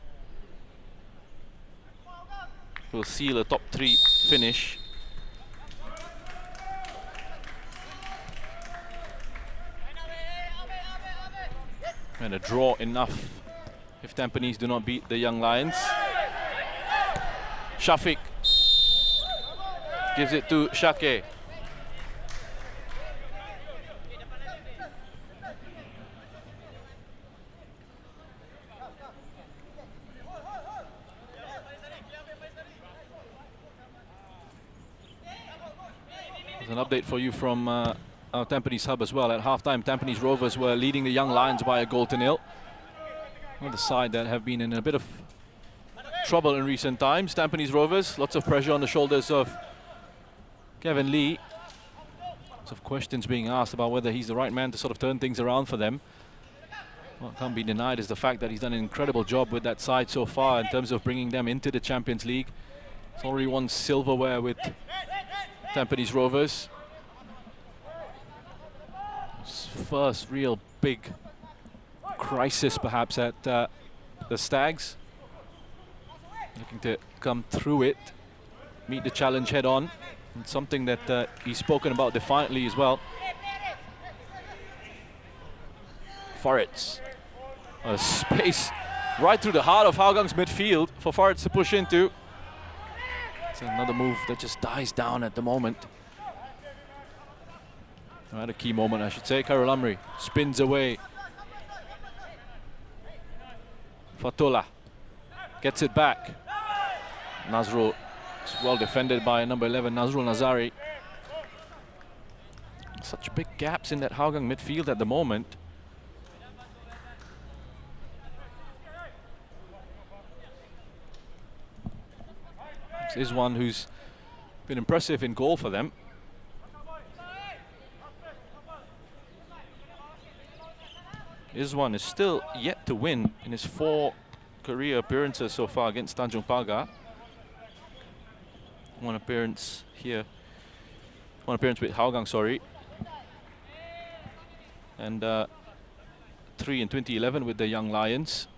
will seal a top 3 finish. And a draw enough if Tampines do not beat the Young Lions. Shafiq gives it to Shake. There's an update for you from our Tampines hub as well. At halftime, Tampines Rovers were leading the Young Lions by a 1-0. Well, the side that have been in a bit of trouble in recent times. Tampines Rovers, lots of pressure on the shoulders of Kevin Lee. Lots of questions being asked about whether he's the right man to sort of turn things around for them. What can't be denied is the fact that he's done an incredible job with that side so far in terms of bringing them into the Champions League It's already won silverware with Tampines Rovers. His first real big crisis perhaps at the Stags. Looking to come through it, meet the challenge head on. And something that he's spoken about defiantly as well. Faritz. A space right through the heart of Hougang's midfield for Faritz to push into. It's another move that just dies down at the moment. At a key moment, I should say. Khairul Amri spins away. Fatullah gets it back. Nazrul is well defended by number 11, Nazrul Nazari. Such big gaps in that Hougang midfield at the moment. This is one who's been impressive in goal for them. Izwan is still yet to win in his 4 career appearances so far against Tanjong Pagar. One appearance here. One appearance with Hougang, sorry. And 3 in 2011 with the Young Lions.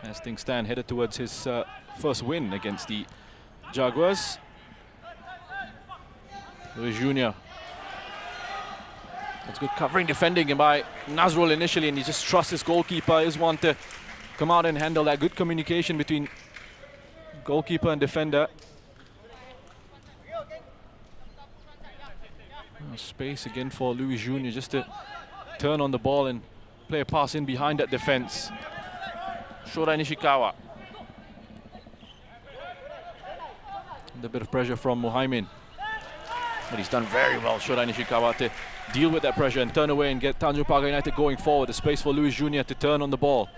As things stand, headed towards his first win against the Jaguars. Luis Jr. That's good covering, defending by Nazrul initially, and he just trusts his goalkeeper. Is one to come out and handle that. Good communication between goalkeeper and defender. Space again for Luis Jr. just to turn on the ball and play a pass in behind that defense. Shorai Nishikawa. And a bit of pressure from Muhaimin. But he's done very well, Shorai Nishikawa, to deal with that pressure and turn away and get Tanjong Pagar United going forward. The space for Luis Jr. to turn on the ball.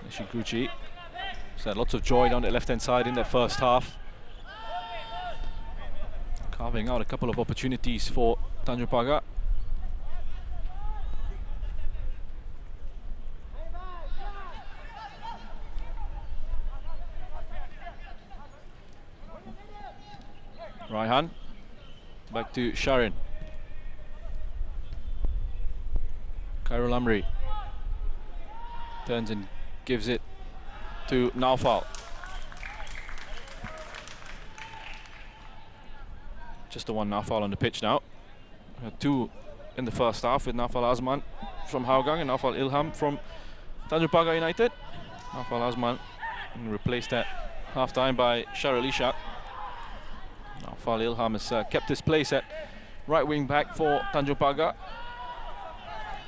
Nishiguchi has had lots of joy down the left-hand side in that first half. Carving out a couple of opportunities for Tanjong Pagar. Raihan, back to Sharin. Khairul Amri turns and gives it to Naufal. Just the one Naufal on the pitch now. 2 in the first half with Naufal Azman from Hougang and Naufal Ilham from Tanjong Pagar United. Naufal Azman replaced at half-time by Sharul Ishak. Naufal Ilham has kept his place at right wing back for Tanjong Pagar.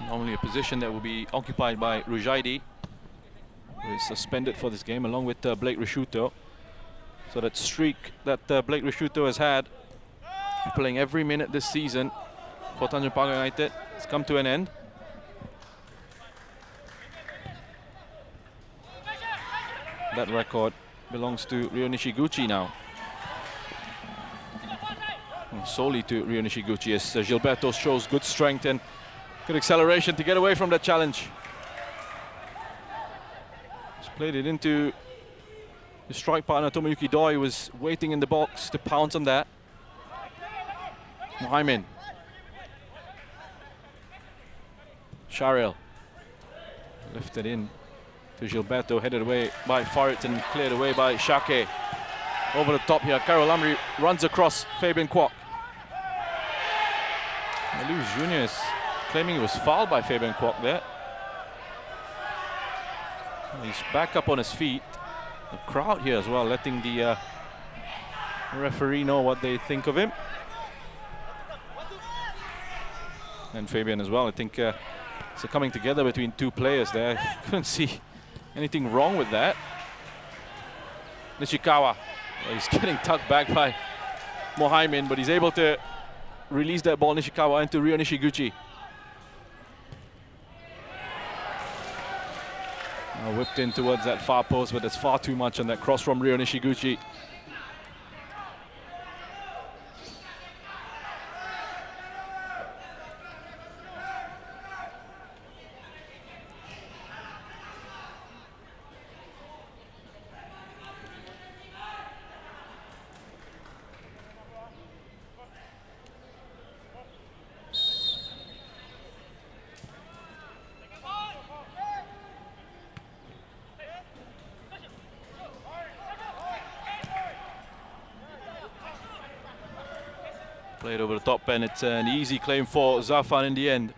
Normally a position that will be occupied by Rujaidi, who is suspended for this game, along with Blake Risciuto. So that streak that Blake Risciuto has had, playing every minute this season for Tanjong Pagar United, has come to an end. That record belongs to Ryo Nishiguchi now. And solely to Ryo Nishiguchi, as Gilberto shows good strength and good acceleration to get away from that challenge. Just played it into his strike partner, Tomoyuki Doi, was waiting in the box to pounce on that. Muhaimin. Sharil. Lifted in to Gilberto, headed away by Farid and cleared away by Shake. Over the top here, Khairul Amri runs across Fabian Kwok. Luis Jr. is claiming he was fouled by Fabian Kwok there. He's back up on his feet. The crowd here as well, letting the referee know what they think of him. And Fabian as well. I think it's a coming together between 2 players there. Couldn't see anything wrong with that. Nishikawa. Well, he's getting tugged back by Muhaimin, but he's able to release that ball, Nishikawa, into Ryo Nishiguchi. Whipped in towards that far post, but that's far too much on that cross from Ryo Nishiguchi. Played over the top, and it's an easy claim for Zafan in the end.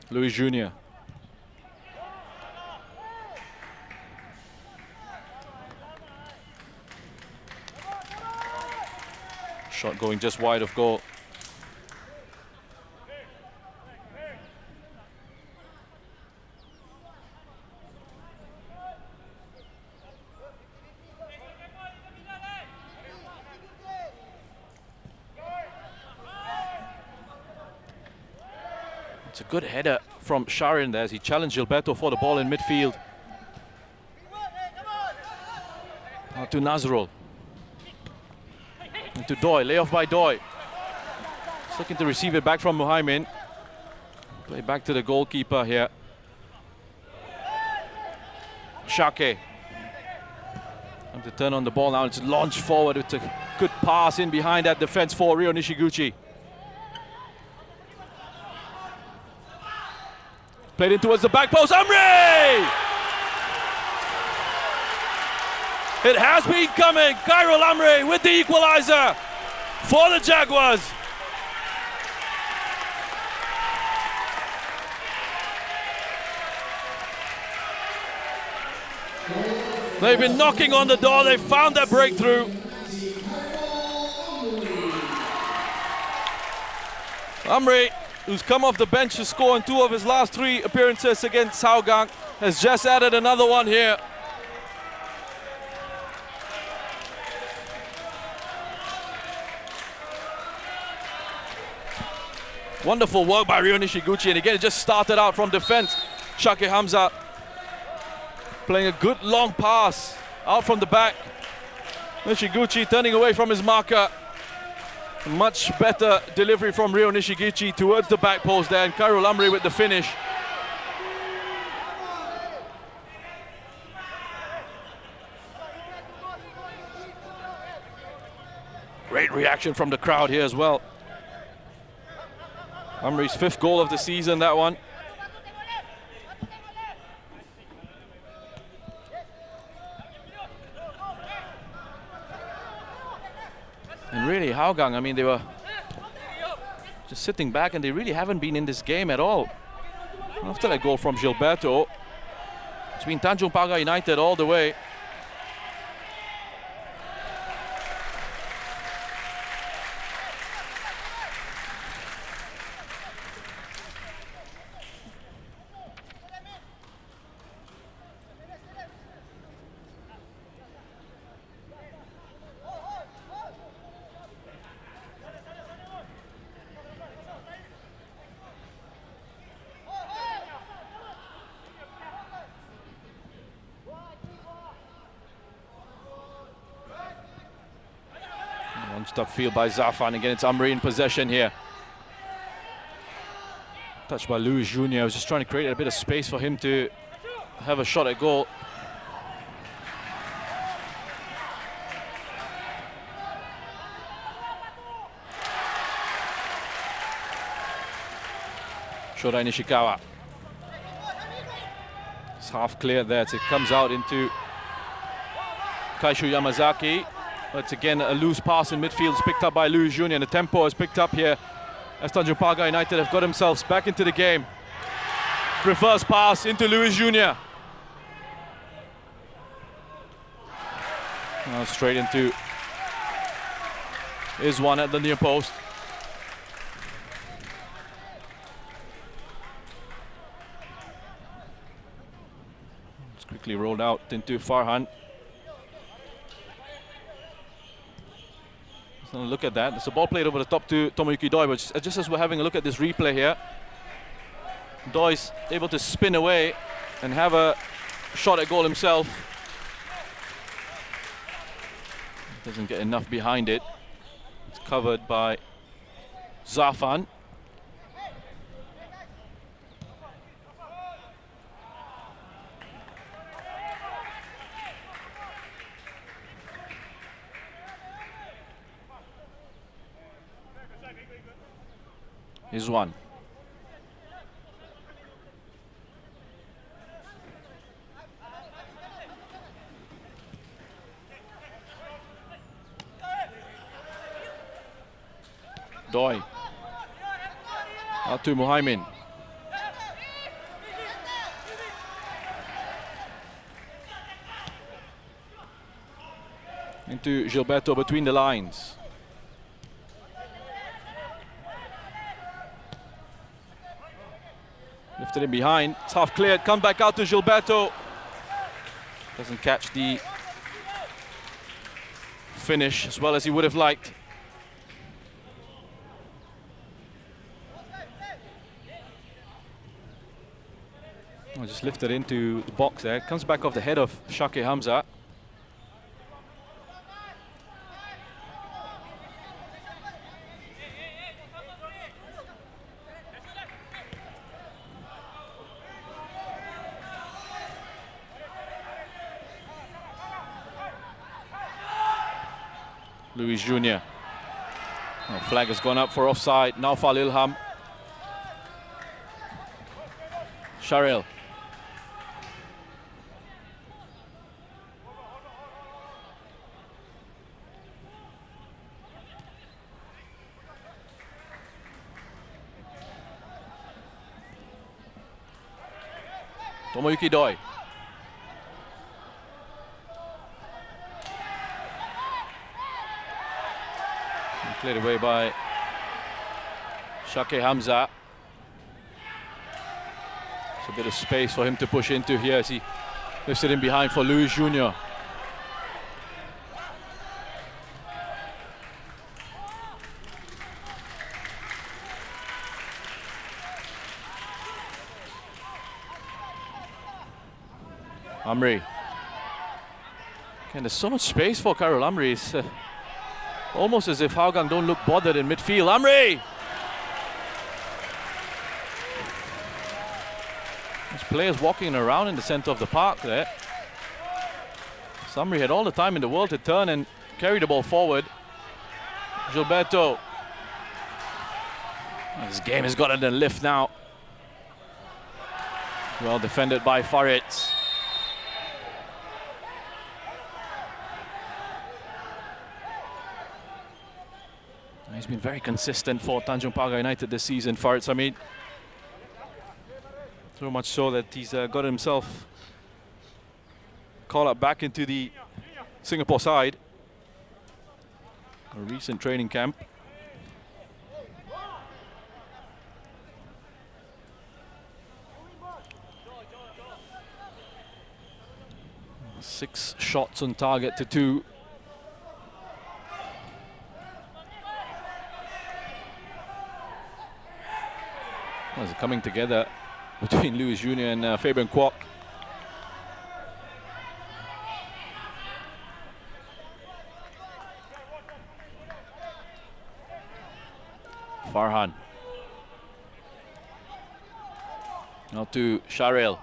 Luis Jr. Shot going just wide of goal. It's a good header from Sharin there as he challenged Gilberto for the ball in midfield. Now to Nazrul. And to Doi, layoff by Doi. He's looking to receive it back from Muhaimin. Play back to the goalkeeper here. Shake. Time to turn on the ball now. It's launched forward with a good pass in behind that defense for Ryo Nishiguchi. Played in towards the back post, Amri! It has been coming, Khairul Amri with the equalizer for the Jaguars. They've been knocking on the door, they found their breakthrough. Amri, who's come off the bench to score in 2 of his last 3 appearances against Hougang, has just added another one here. Wonderful work by Ryo Nishiguchi, and again it just started out from defense. Shake Hamza playing a good long pass out from the back. Nishiguchi turning away from his marker. Much better delivery from Ryo Nishiguchi towards the back post there, and Khairul Amri with the finish. Great reaction from the crowd here as well. Amri's 5th goal of the season, that one. And really, Hougang, I mean, they were just sitting back and they really haven't been in this game at all. After that goal from Gilberto, it's been Tanjong Pagar United all the way. Upfield by Zafan. Again, it's Amri in possession here. Touched by Luis Jr. I was just trying to create a bit of space for him to have a shot at goal. Shodai Nishikawa. It's half cleared there. It comes out into Kaishu Yamazaki. But again, a loose pass in midfield is picked up by Luis Jr. and the tempo is picked up here as Tanjong Pagar United have got themselves back into the game. Reverse pass into Luis Jr. Now straight into his one at the near post. It's quickly rolled out into Farhan. Look at that. There's a ball played over the top to Tomoyuki Doi, but just as we're having a look at this replay here, Doi's able to spin away and have a shot at goal himself. Doesn't get enough behind it. It's covered by Zafan. is one. Doi. Out to Muhaimin. Into Gilberto between the lines. Lifted in behind, it's half cleared, come back out to Gilberto. Doesn't catch the finish as well as he would have liked. Oh, just lifted into the box there, comes back off the head of Shake Hamza. Luis Jr. Oh, flag has gone up for offside. Naufal Ilham. Sharil. Tomoyuki Doi. Cleared away by Shake Hamza. It's a bit of space for him to push into here as he lifts it in behind for Luis Jr. Amri. And there's so much space for Karol Amri. It's almost as if Hougang don't look bothered in midfield. Amri! There's players walking around in the center of the park there. Amri had all the time in the world to turn and carry the ball forward. Gilberto. This game has gotten a lift now. Well defended by Farid. He's been very consistent for Tanjong Pagar United this season, Farid Samid. So much so that he's got himself called up back into the Singapore side. A recent training camp. Six shots on target to 2. Well, it's coming together between Luis Jr. and Fabian Kwok. Farhan. Now to Sharil.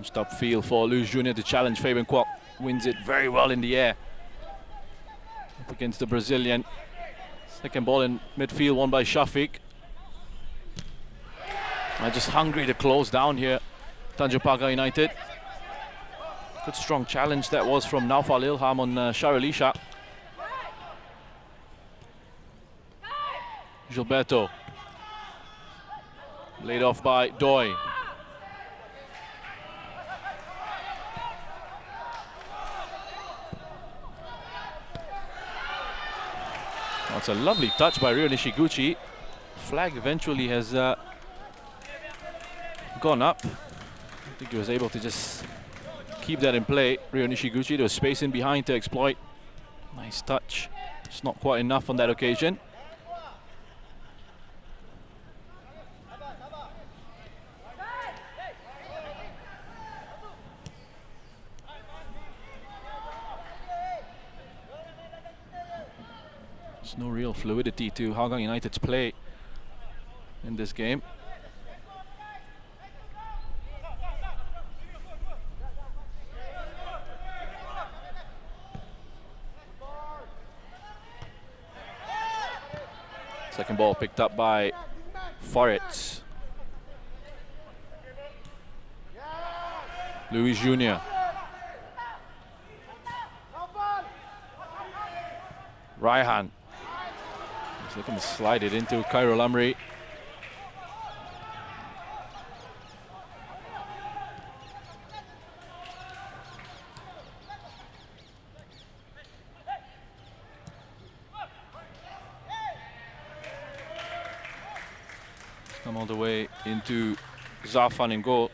Stop field for Luis Jr. to challenge Fabian Kwok. Wins it very well in the air. Up against the Brazilian. Second ball in midfield, won by Shafiq. Just hungry to close down here, Tanjong Pagar United. Good strong challenge that was from Naufal Ilham on Sharil Isha. Gilberto. Laid off by Doi. It's a lovely touch by Ryo Nishiguchi. Flag eventually has gone up. I think he was able to just keep that in play. Ryo Nishiguchi, there was space in behind to exploit. Nice touch. It's not quite enough on that occasion. There's no real fluidity to Hougang United's play in this game. Second ball picked up by Farid. Louis Jr. Raihan. He's looking to slide it into Khairul Amri. It's come all the way into Zafan in goal.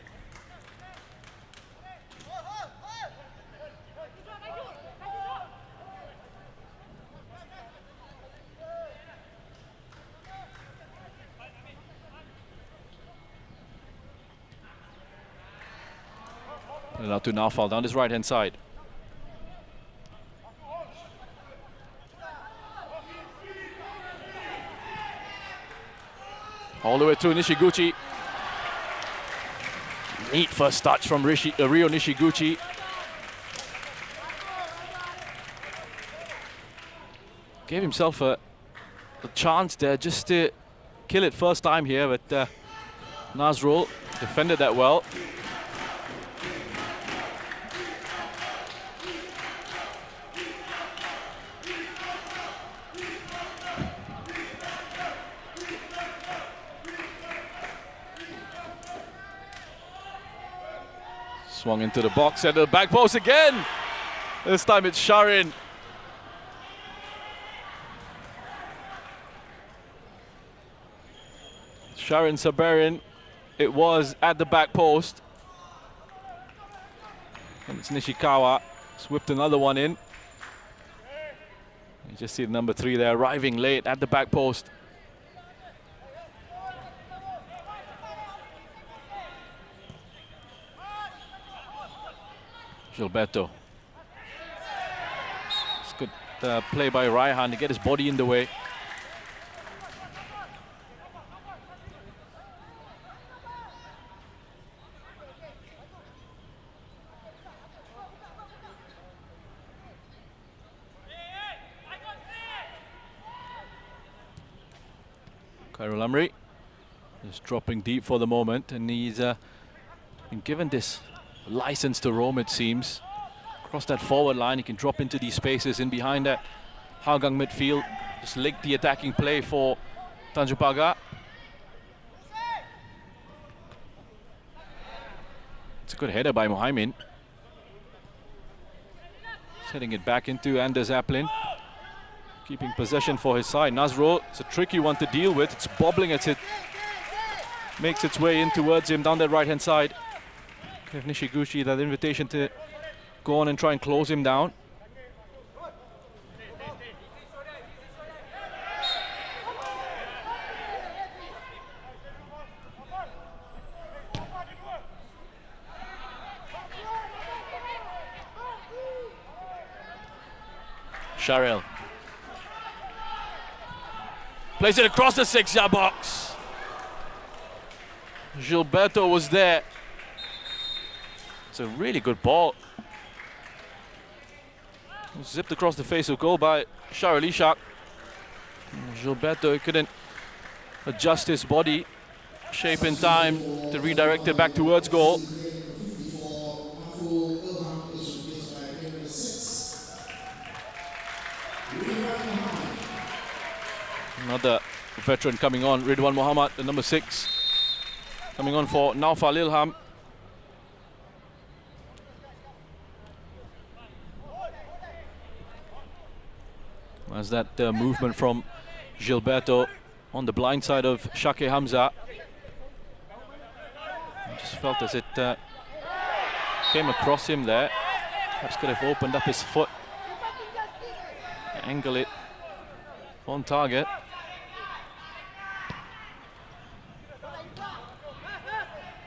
Now to Naufal down his right-hand side. All the way to Nishiguchi. Neat first touch from Rio Nishiguchi. Gave himself a chance there just to kill it first time here, but Nazrul defended that well. Swung into the box and the back post again. This time it's Sharin. Sharin Sabarin. It was at the back post. And it's Nishikawa. He's whipped another one in. You just see the number 3 there arriving late at the back post. Gilberto. It's good play by Raihan to get his body in the way. Khairul Amri is dropping deep for the moment, and he's been given this license to roam, it seems. Across that forward line, he can drop into these spaces in behind that Hougang midfield. Just link the attacking play for Tanjong Pagar. It's a good header by Mohaimin. Setting it back into Anders Aplin. Keeping possession for his side. Nazrul, it's a tricky one to deal with. It's bobbling at it. Makes its way in towards him down that right-hand side. Give Nishiguchi that invitation to go on and try and close him down. Sharil plays it across the 6-yard box. Gilberto was there. It's a really good ball. Zipped across the face of goal by Sharil Ishak. Gilberto couldn't adjust his body shape in time to redirect it back towards goal. Another veteran coming on, Ridwan Muhammad, the number 6, coming on for Naufal Ilham. As that movement from Gilberto on the blind side of Shake Hamza. I just felt as it came across him there. Perhaps could have opened up his foot, angle it on target.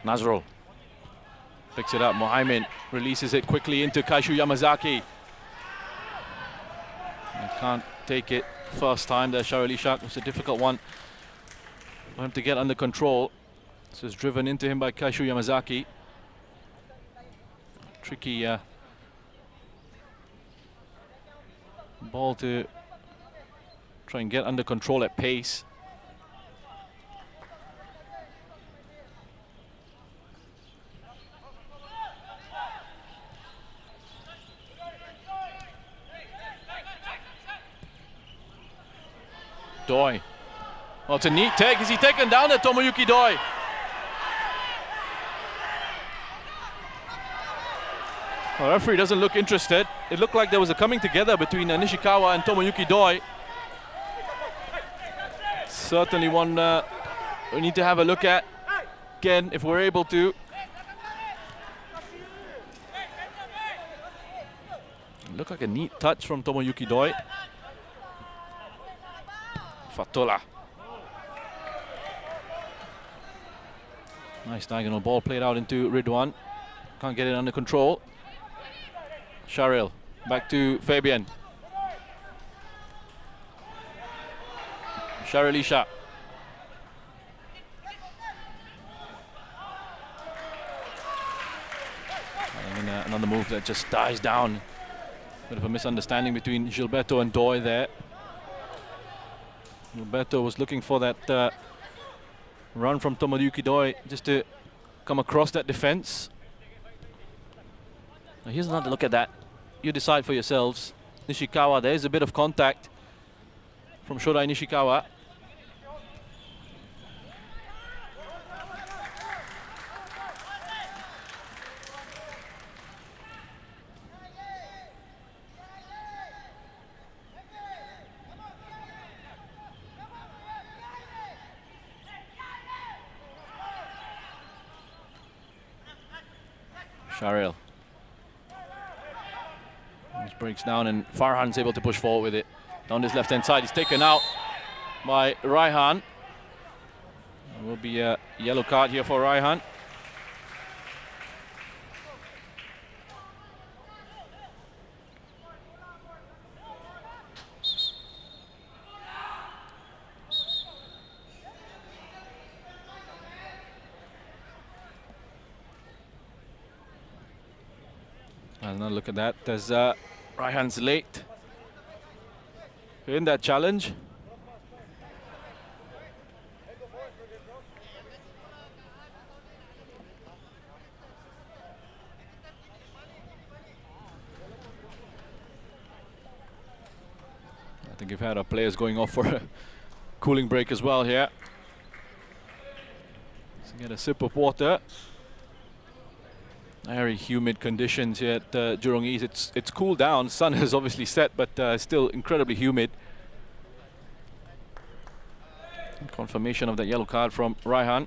Nazrul picks it up. Mohaimin releases it quickly into Kaishu Yamazaki. And can't take it first time there, Sharelisha. Was a difficult one for him to get under control. This was driven into him by Kaishu Yamazaki. Tricky ball to try and get under control at pace. Doi. Oh, it's a neat take. Is he taken down at Tomoyuki Doi? The referee doesn't look interested. It looked like there was a coming together between Nishikawa and Tomoyuki Doi. Certainly one we need to have a look at again if we're able to. Looked like a neat touch from Tomoyuki Doi. Fatola. Nice diagonal ball played out into Ridwan. Can't get it under control. Sharil back to Fabian. Sharelisha. And another move that just dies down. Bit of a misunderstanding between Gilberto and Doi there. Gilberto was looking for that run from Tomoyuki Doi just to come across that defense. Now here's another look at that. You decide for yourselves. Nishikawa, there is a bit of contact from Shodai Nishikawa. Sharil. This breaks down and Farhan's able to push forward with it. Down his left-hand side, he's taken out by Raihan. There will be a yellow card here for Raihan. Another look at that as Raihan's late in that challenge. I think we've had our players going off for a cooling break as well here. Let's get a sip of water. Very humid conditions here at Jurong East. It's cooled down. Sun has obviously set, but still incredibly humid. Confirmation of that yellow card from Raihan.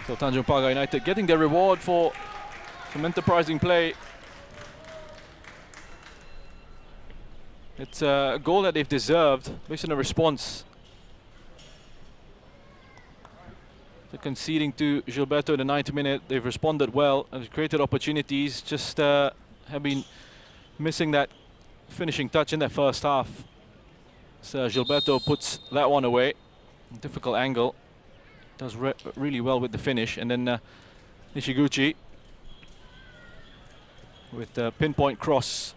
So Tanjong Pagar United getting their reward for some enterprising play. It's a goal that they've deserved based on a response. They're conceding to Gilberto in the 90th minute. They've responded well and created opportunities. Just have been missing that finishing touch in their first half. So Gilberto puts that one away. Difficult angle. Does really well with the finish. And then Nishiguchi with the pinpoint cross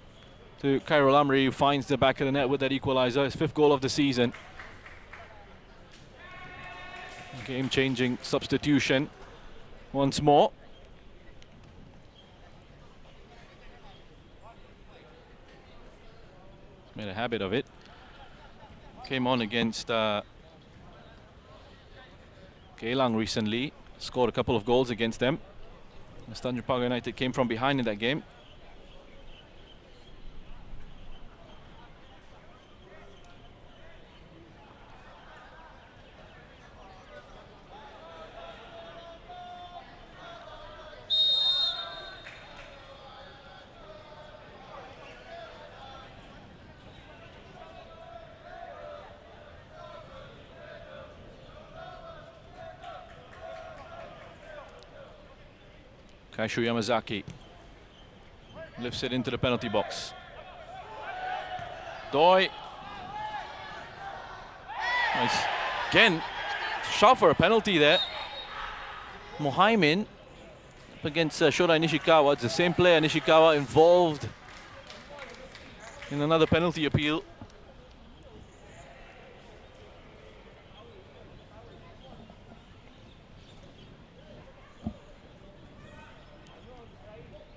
to Khairul Amri, who finds the back of the net with that equalizer. His 5th goal of the season. Game-changing substitution once more. Made a habit of it. Came on against Geylang recently. Scored a couple of goals against them. Tanjong Pagar United came from behind in that game. Kaishu Yamazaki lifts it into the penalty box. Doi. Nice. Again, shout for a penalty there. Mohaimin up against Shorai Nishikawa. It's the same player, Nishikawa, involved in another penalty appeal.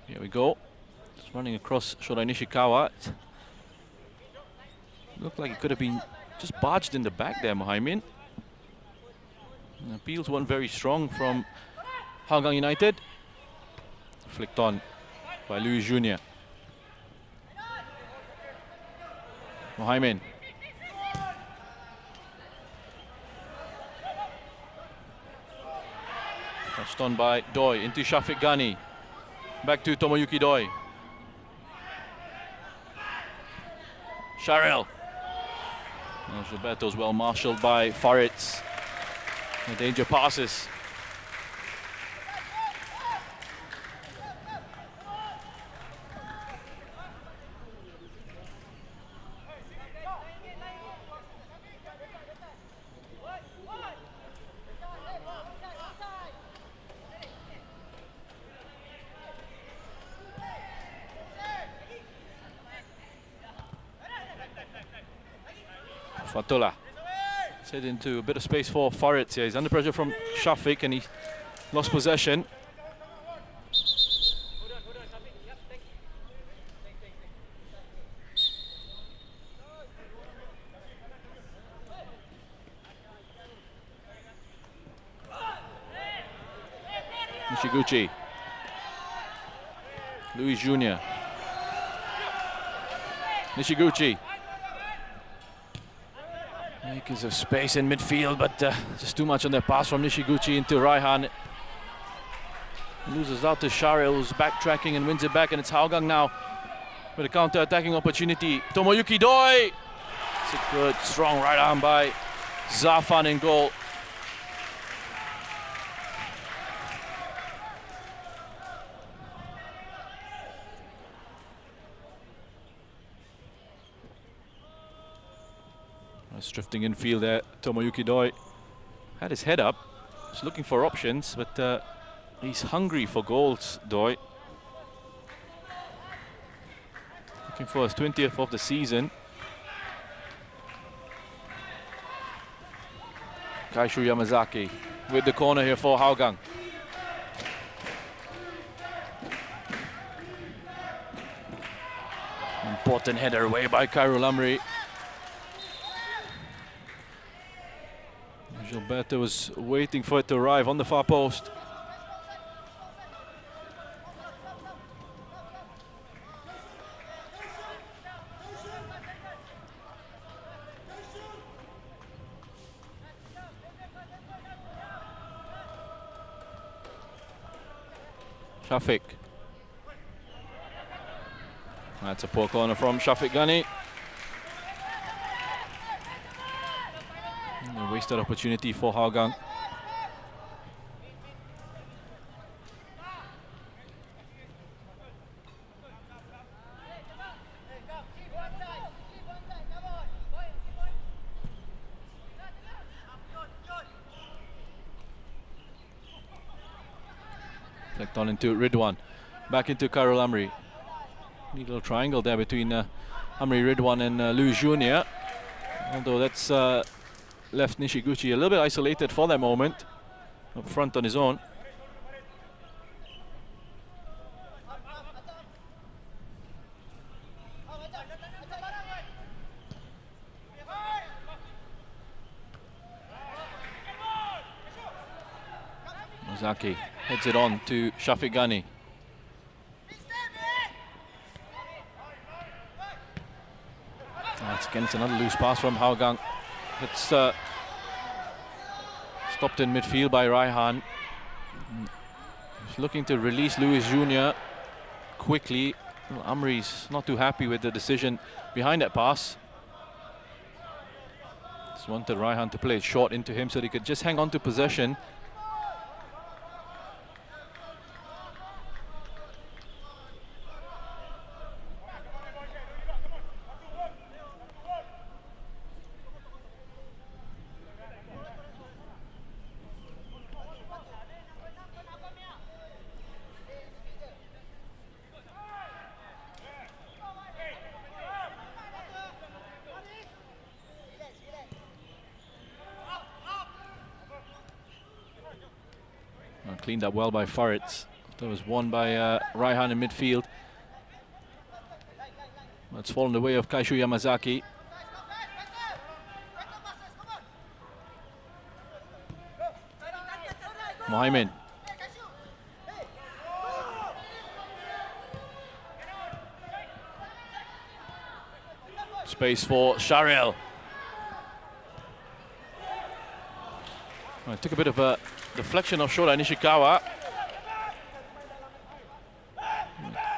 Here we go. Just running across Shorai Nishikawa. Looked like it could have been just barged in the back there, Mohaimin. And appeals weren't very strong from Hougang United. Flicked on by Louis Jr. Mohaimin. Touched on by Doi into Shafiq Ghani. Back to Tomoyuki Doi. Sharel. Gilberto's well marshalled by Faritz. The danger passes. Fatullah. Set into a bit of space for Faritz here. He's under pressure from Shafiq and he lost possession. Nishiguchi. Louis Jr. Nishiguchi. Makers of space in midfield, but just too much on their pass from Nishiguchi into Raihan. Loses out to Sharel, who's backtracking and wins it back, and it's Hougang now with a counter-attacking opportunity. Tomoyuki Doi! It's a good, strong right arm by Zafan in goal. Nice drifting infield there. Tomoyuki Doi had his head up. He's looking for options, but he's hungry for goals, Doi. Looking for his 20th of the season. Kaishu Yamazaki with the corner here for Hougang. Important header away by Khairul Amri. Gilberto was waiting for it to arrive on the far post. Shafiq. That's a poor corner from Shafiq Ghani. A wasted opportunity for Hougang. Flicked on into Ridwan. Back into Khairul Amri. Neat little triangle there between Amri, Ridwan and Louis Jr. Although that's left Nishiguchi a little bit isolated for that moment, up front on his own. Ozaki heads it on to Shafiq Ghani. That's against another loose pass from Hougang. It's stopped in midfield by Raihan. He's looking to release Louis Jr. quickly. Well, Amri's not too happy with the decision behind that pass. Just wanted Raihan to play it short into him so he could just hang on to possession. Cleaned up well by Farid. That was won by Raihan in midfield. It's fallen the way of Kaishu Yamazaki. Mohamed. Space for Sharil. Took a bit of a deflection of Shota Nishikawa.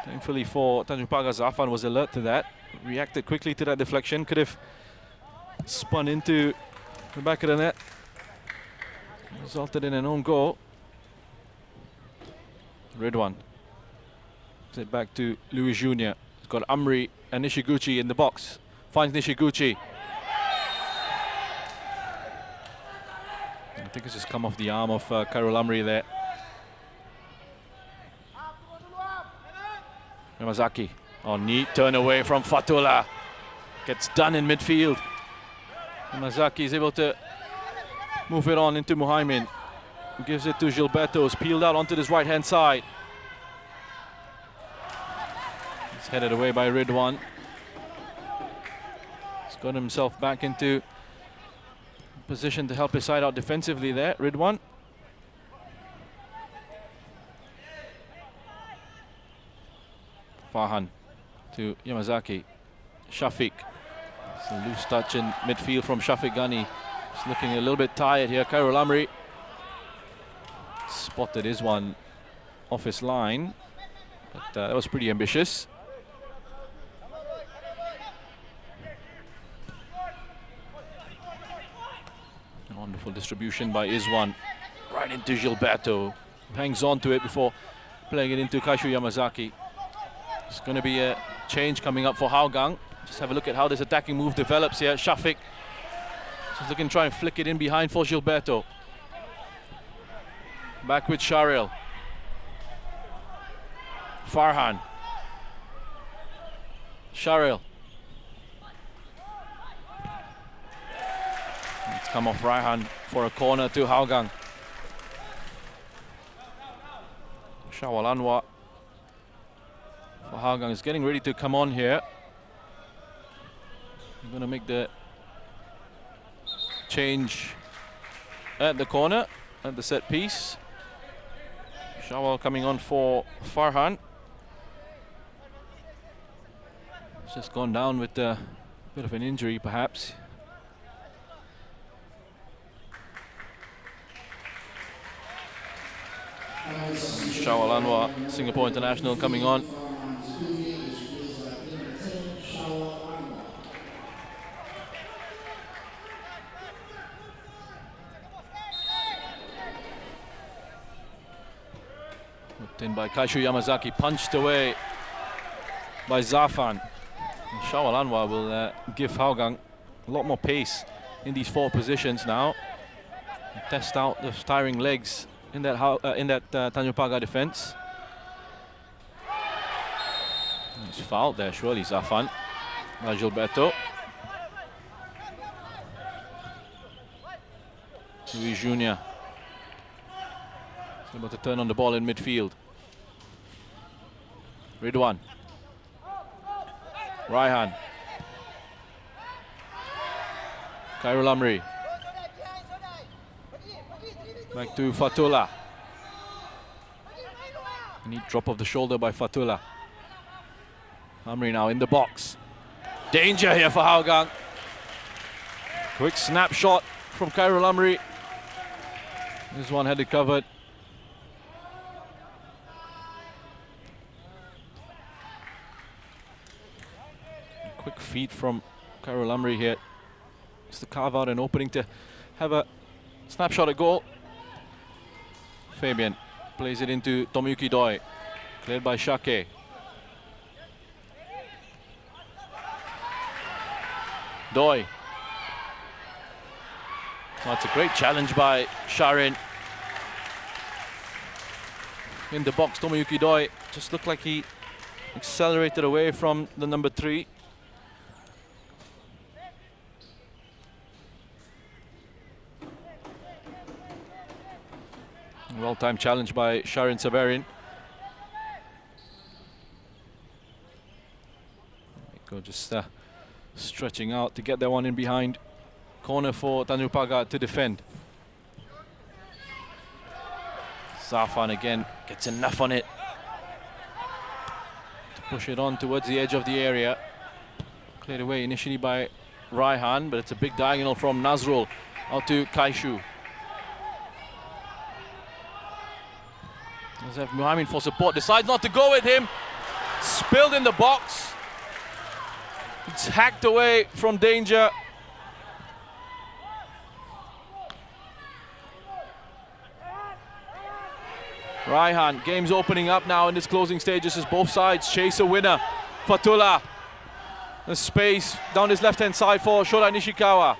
Thankfully for Tanjong Pagar, Zafan was alert to that. Reacted quickly to that deflection. Could have spun into the back of the net. Resulted in an own goal. Ridwan. Set back to Louis Jr. He's got Amri and Nishiguchi in the box. Finds Nishiguchi. I think it's just come off the arm of Khairul Amri there. Yamazaki on neat turn away from Fatullah. Gets done in midfield. Yamazaki is able to move it on into Muhaimin. Gives it to Gilberto. It's peeled out onto this right-hand side. It's headed away by Ridwan. He's got himself back into position to help his side out defensively there, Ridwan. Farhan to Yamazaki. Shafiq. It's a loose touch in midfield from Shafiq Ghani. He's looking a little bit tired here. Khairul Amri spotted his one off his line, but that was pretty ambitious. Wonderful distribution by Izwan. Right into Gilberto. Hangs on to it before playing it into Kaishu Yamazaki. It's going to be a change coming up for Hougang. Just have a look at how this attacking move develops here. Shafiq just looking to try and flick it in behind for Gilberto. Back with Sharil. Farhan. Sharil. It's come off Raihan for a corner to Hougang. Shawal Anwar for Hougang is getting ready to come on here. We're going to make the change at the corner, at the set piece. Shawal coming on for Farhan. He's just gone down with a bit of an injury perhaps. Shawal Anwar, Singapore international, coming on. Put in by Kaishu Yamazaki, punched away by Zafan. And Shawal Anwar will give Hougang a lot more pace in these four positions now. And test out the tiring legs in that Tanjong Pagar defense. He's fouled there, surely, Zafan. By Gilberto. Louis Jr. He's able to turn on the ball in midfield. Ridwan. Raihan. Khairul Amri. Back to Fatullah. Neat drop of the shoulder by Fatullah. Amri now in the box. Danger here for Hougang. Quick snapshot from Khairul Amri. This one had it covered. Quick feed from Khairul Amri here. Just to carve out an opening to have a snapshot at goal. Fabian plays it into Tomiyuki Doi. Cleared by Shake. Doi. Oh, it's a great challenge by Sharin. In the box, Tomiyuki Doi just looked like he accelerated away from the number 3. Well-timed challenge by Sharin Sabarin. Go just stretching out to get that one in behind. Corner for Tanjong Pagar to defend. Zafan again gets enough on it to push it on towards the edge of the area. Cleared away initially by Raihan, but it's a big diagonal from Nazrul out to Kaishu. Does have Muhammad for support, decides not to go with him. Spilled in the box. It's hacked away from danger. Raihan, game's opening up now in this closing stages as both sides chase a winner. Fatullah, the space down his left-hand side for Shorai Nishikawa.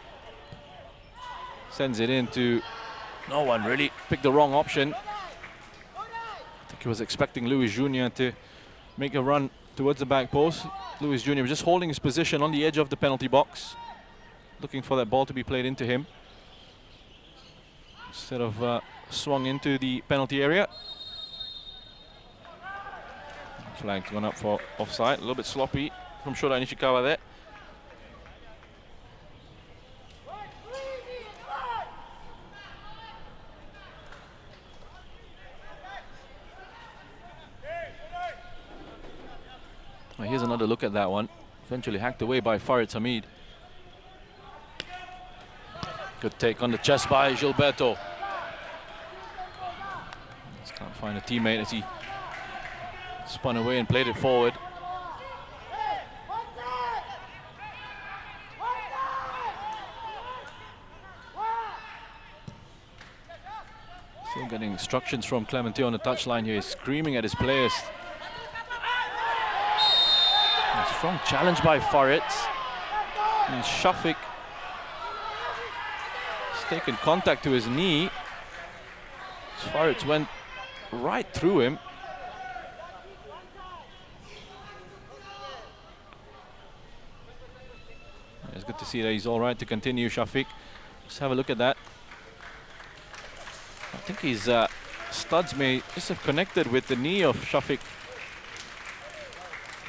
Sends it into no one really, picked the wrong option. I think he was expecting Luis Jr. to make a run towards the back post. Luis Jr. was just holding his position on the edge of the penalty box, looking for that ball to be played into him instead of swung into the penalty area. Flag's gone up for offside. A little bit sloppy from Shorai Nishikawa there. Well, here's another look at that one. Eventually hacked away by Farid Hamid. Good take on the chest by Gilberto. Just can't find a teammate as he spun away and played it forward. Still getting instructions from Clemente on the touchline here. He's screaming at his players. A strong challenge by Farid. And Shafiq has taken contact to his knee. Farid went right through him. It's good to see that he's all right to continue, Shafiq. Let's have a look at that. I think his studs may just have connected with the knee of Shafiq.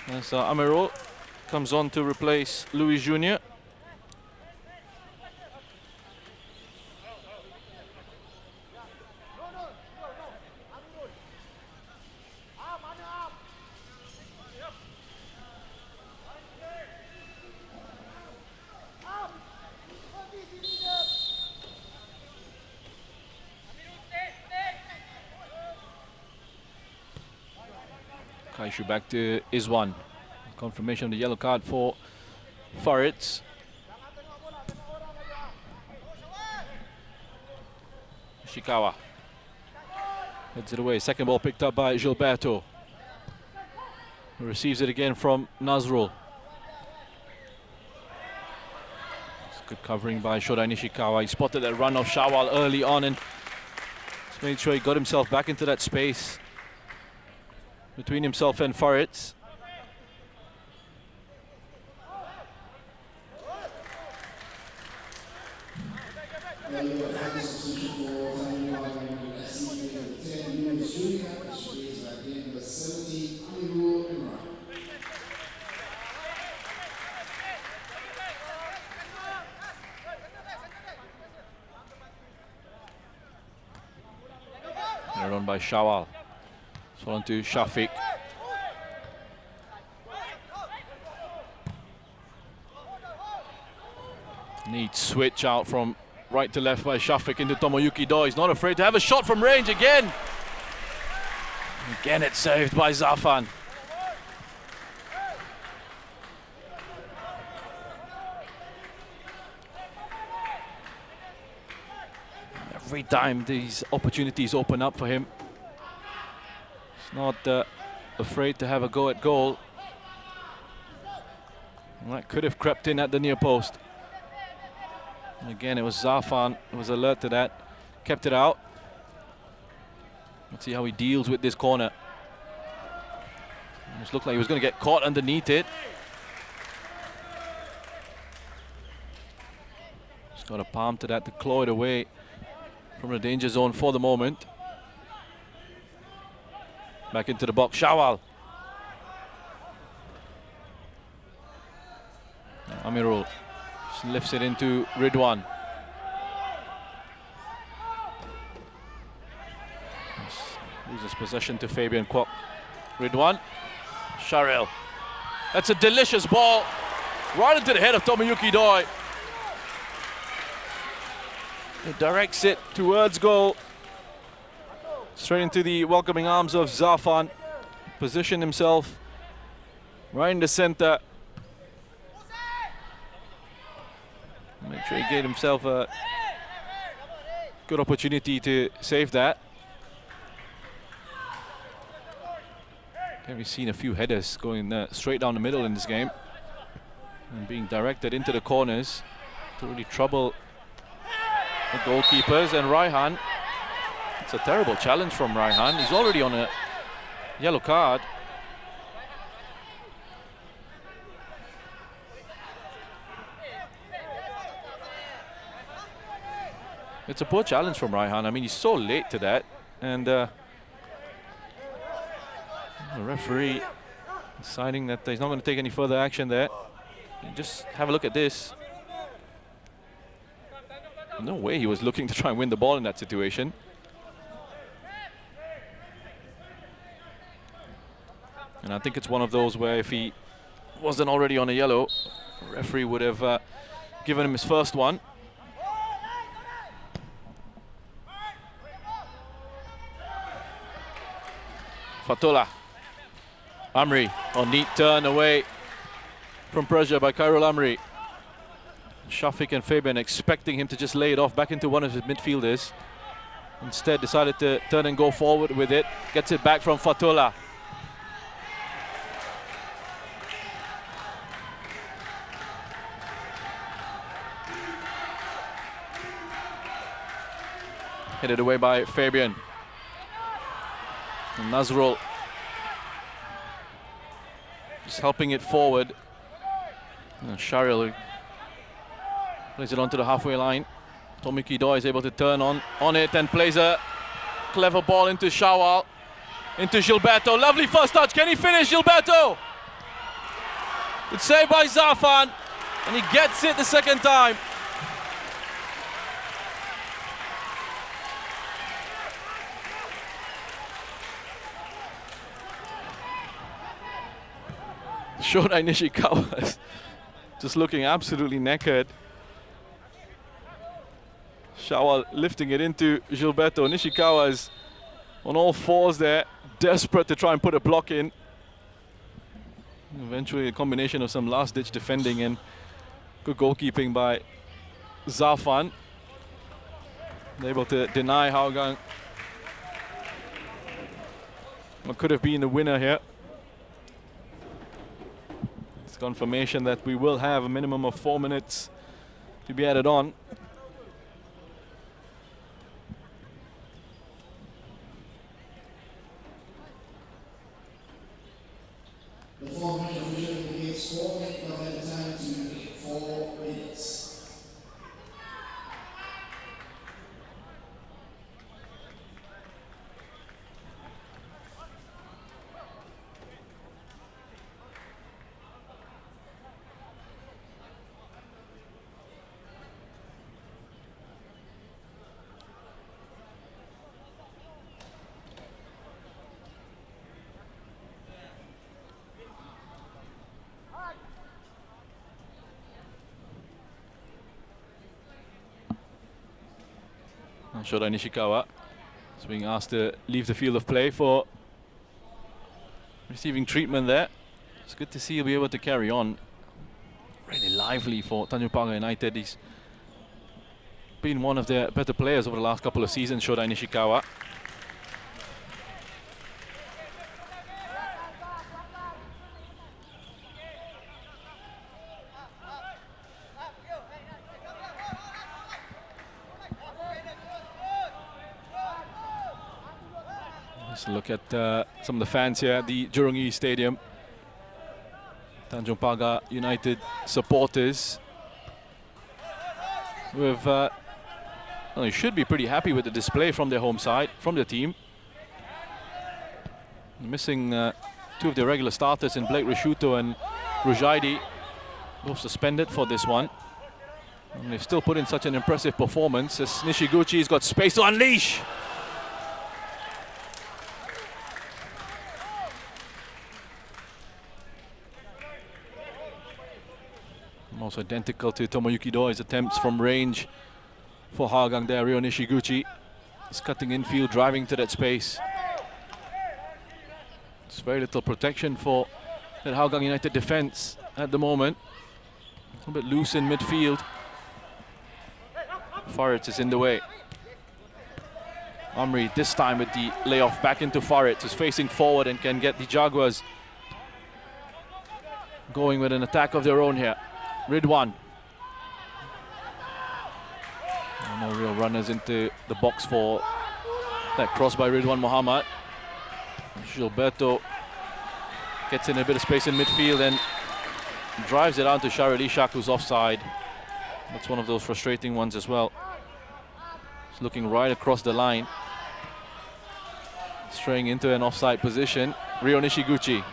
As Amirul comes on to replace Luis Jr. Kaishu back to Izwan. Confirmation of the yellow card for Farid. Ishikawa heads it away. Second ball picked up by Gilberto, who receives it again from Nazrul. It's good covering by Shorai Nishikawa. He spotted that run of Shawal early on and just made sure he got himself back into that space between himself and Farid. They're on by Shawal. So on to Shafiq. Neat switch out from right to left by Shafiq into Tomoyuki Do. He's not afraid to have a shot from range again. Again it's saved by Zafan. Every time these opportunities open up for him, he's not afraid to have a go at goal. And that could have crept in at the near post. And again, it was Zafan who was alert to that, kept it out. Let's see how he deals with this corner. Almost looked like he was going to get caught underneath it. Just got a palm to that to claw it away from the danger zone for the moment. Back into the box, Shawal. Amirul just lifts it into Ridwan. Loses possession to Fabian Kwok. Ridwan, Sharil. That's a delicious ball right into the head of Tomoyuki Doi. He directs it towards goal. Straight into the welcoming arms of Zafan. Positioned himself right in the center. Make sure he gave himself a good opportunity to save that. We've seen a few headers going straight down the middle in this game and being directed into the corners to really trouble the goalkeepers. And Raihan, it's a terrible challenge from Raihan. He's already on a yellow card. It's a poor challenge from Raihan. I mean, he's so late to that, and the referee deciding that he's not going to take any further action there. And just have a look at this. No way he was looking to try and win the ball in that situation. And I think it's one of those where if he wasn't already on a yellow, the referee would have given him his first one. Fatullah. Amri on neat turn away from pressure by Khairul Amri. Shafiq and Fabian expecting him to just lay it off back into one of his midfielders. Instead decided to turn and go forward with it. Gets it back from Fatullah. Headed away by Fabian. And Nazrul just helping it forward. And Sharil plays it onto the halfway line. Tomoyuki Doi is able to turn on it and plays a clever ball into Shawal. Into Gilberto. Lovely first touch. Can he finish, Gilberto? It's saved by Zafan. And he gets it the second time. Shodai Nishikawa is just looking absolutely knackered. Shawal lifting it into Gilberto. Nishikawa is on all fours there, desperate to try and put a block in. Eventually a combination of some last-ditch defending and good goalkeeping by Zafan. Able to deny Hougang what could have been the winner here. Confirmation that we will have a minimum of 4 minutes to be added on. The format official indicates 4 minutes of added time to 4 minutes. Shodai Nishikawa is being asked to leave the field of play for receiving treatment there. It's good to see he'll be able to carry on. Really lively for Tanjong Pagar United. He's been one of their better players over the last couple of seasons, Shodai Nishikawa. Let's look at some of the fans here at the Jurong East Stadium. Tanjong Pagar United supporters with well, they should be pretty happy with the display from their home side, from their team. Missing two of their regular starters in Blake Risciuto and Rujaidi, both suspended for this one. And they've still put in such an impressive performance as Nishiguchi's got space to unleash. Almost identical to Tomoyuki Doi's attempts from range for Hougang there. Ryo Nishiguchi is cutting infield, driving to that space. There's very little protection for that Hougang United defense at the moment. A little bit loose in midfield. Farid is in the way. Amri this time with the layoff back into Farid, who's facing forward and can get the Jaguars going with an attack of their own here. Ridwan. No real runners into the box for that cross by Ridwan Mohammed. Gilberto gets in a bit of space in midfield and drives it out to Shahril Ishak, who's offside. That's one of those frustrating ones as well. He's looking right across the line. Straying into an offside position. Ryo Nishiguchi.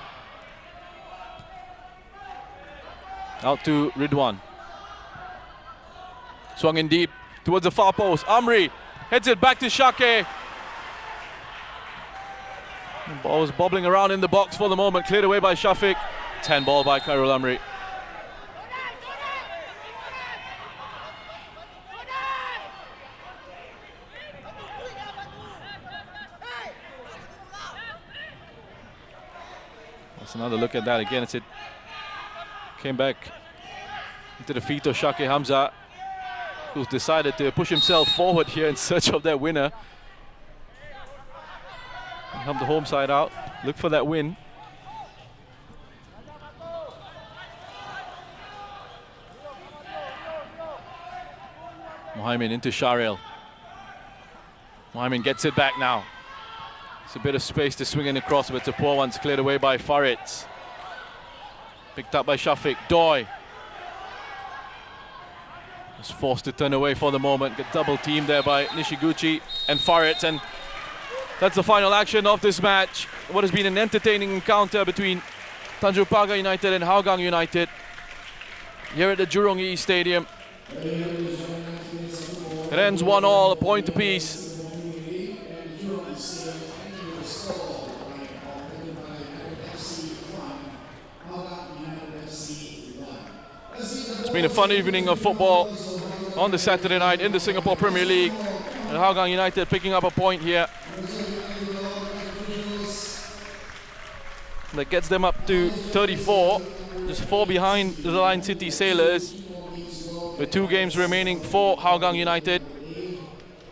Out to Ridwan. Swung in deep towards the far post. Amri heads it back to Shake. The ball was bobbling around in the box for the moment. Cleared away by Shafiq. 10 ball by Khairul Amri. That's another look at that again. It came back into the feet of Shake Hamza, who's decided to push himself forward here in search of that winner. Help the home side out, look for that win. Mohamed into Shahril. Mohamed gets it back now. It's a bit of space to swing in across, but it's a poor one. It's cleared away by Farid. Picked up by Shafiq. Doi was forced to turn away for the moment. Get double teamed there by Nishiguchi and Farid, and that's the final action of this match. What has been an entertaining encounter between Tanjong Pagar United and Hougang United here at the Jurong East Stadium. It ends 1-1, a point apiece. It's been a fun evening of football on the Saturday night in the Singapore Premier League. And Hougang United picking up a point here. That gets them up to 34, just 4 behind the Line City Sailors, with 2 games remaining for Hougang United.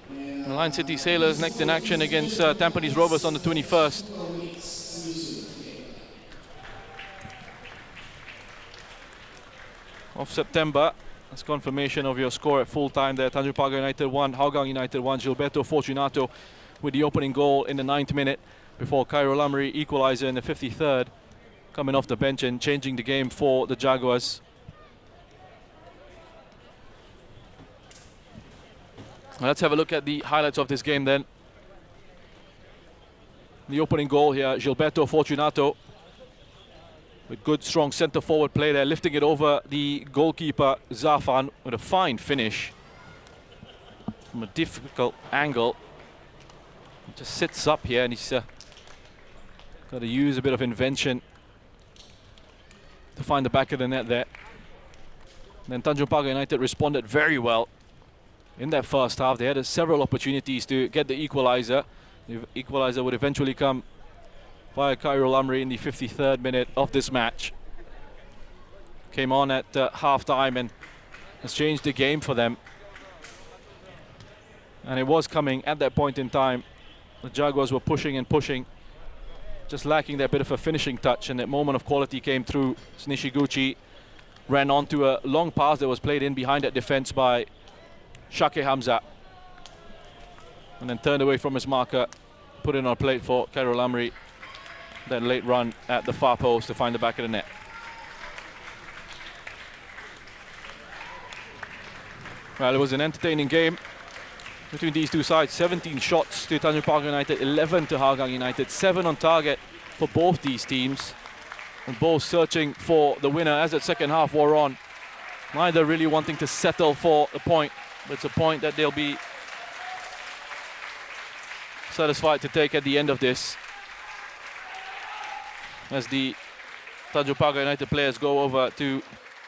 The Line City Sailors next in action against Tampines Rovers on the 21st. Of September. That's confirmation of your score at full time there. Tanjong Pagar United 1, Hougang United 1. Gilberto Fortunato with the opening goal in the 9th minute before Khairul Amri equalizer in the 53rd, coming off the bench and changing the game for the Jaguars. Now let's have a look at the highlights of this game then. The opening goal here, Gilberto Fortunato with good strong centre forward play there, lifting it over the goalkeeper Zafan with a fine finish from a difficult angle. He just sits up here and he's got to use a bit of invention to find the back of the net there. And then Tanjong Pagar United responded very well in that first half. They had several opportunities to get the equalizer. The equalizer would eventually come via Khairul Amri in the 53rd minute of this match. Came on at half-time and has changed the game for them. And it was coming at that point in time. The Jaguars were pushing and pushing, just lacking that bit of a finishing touch, and that moment of quality came through. Nishiguchi ran onto a long pass that was played in behind that defense by Shake Hamza, and then turned away from his marker, put it on a plate for Khairul Amri. That late run at the far post to find the back of the net. Well, it was an entertaining game between these two sides. 17 shots to Tanjong Pagar United, 11 to Hougang United, 7 on target for both these teams, and both searching for the winner as that second half wore on. Neither really wanting to settle for a point, but it's a point that they'll be satisfied to take at the end of this, as the Tanjong Pagar United players go over to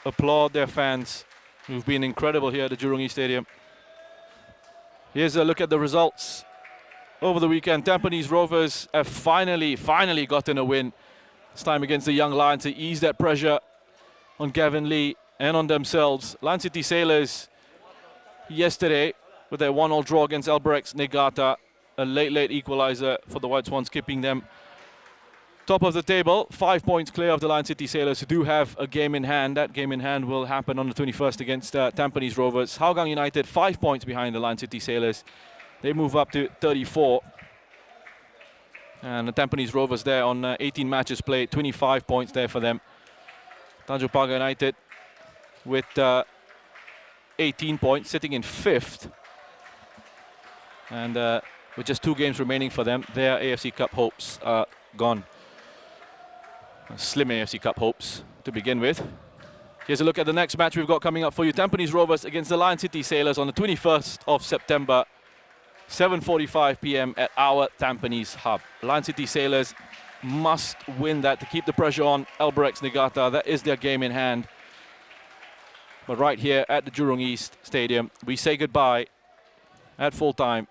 applaud their fans who've been incredible here at the Jurong East Stadium. Here's a look at the results over the weekend. Tampines Rovers have finally gotten a win, this time against the Young Lions, to ease that pressure on Gavin Lee and on themselves. Lion City Sailors yesterday with their 1-1 draw against Albirex Niigata, a late equalizer for the White Swans, keeping them top of the table, 5 points clear of the Lion City Sailors, who do have a game in hand. That game in hand will happen on the 21st against Tampines Rovers. Hougang United 5 points behind the Lion City Sailors. They move up to 34. And the Tampines Rovers there on 18 matches played, 25 points there for them. Tanjong Pagar United with 18 points, sitting in 5th. And with just 2 games remaining for them, their AFC Cup hopes are gone. Slim AFC Cup hopes to begin with. Here's a look at the next match we've got coming up for you. Tampines Rovers against the Lion City Sailors on the 21st of September, 7:45 p.m. at our Tampines hub. Lion City Sailors must win that to keep the pressure on Albirex Niigata. That is their game in hand. But right here at the Jurong East Stadium, we say goodbye at full time.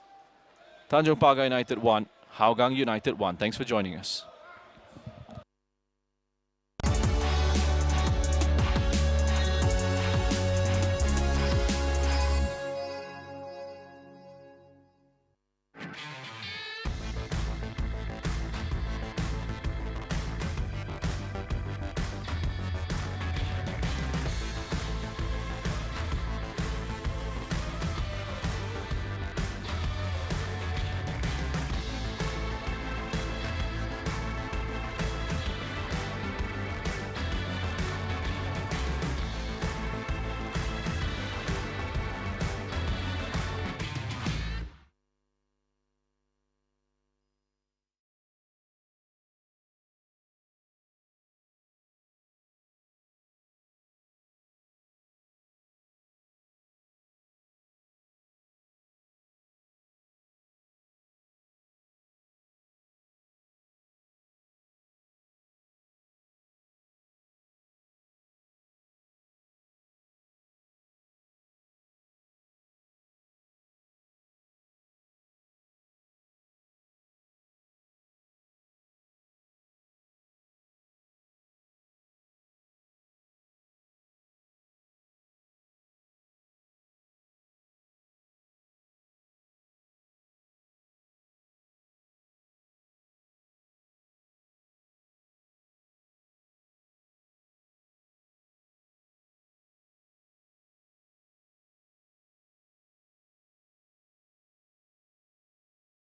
Tanjong Pagar United 1, Hougang United 1. Thanks for joining us.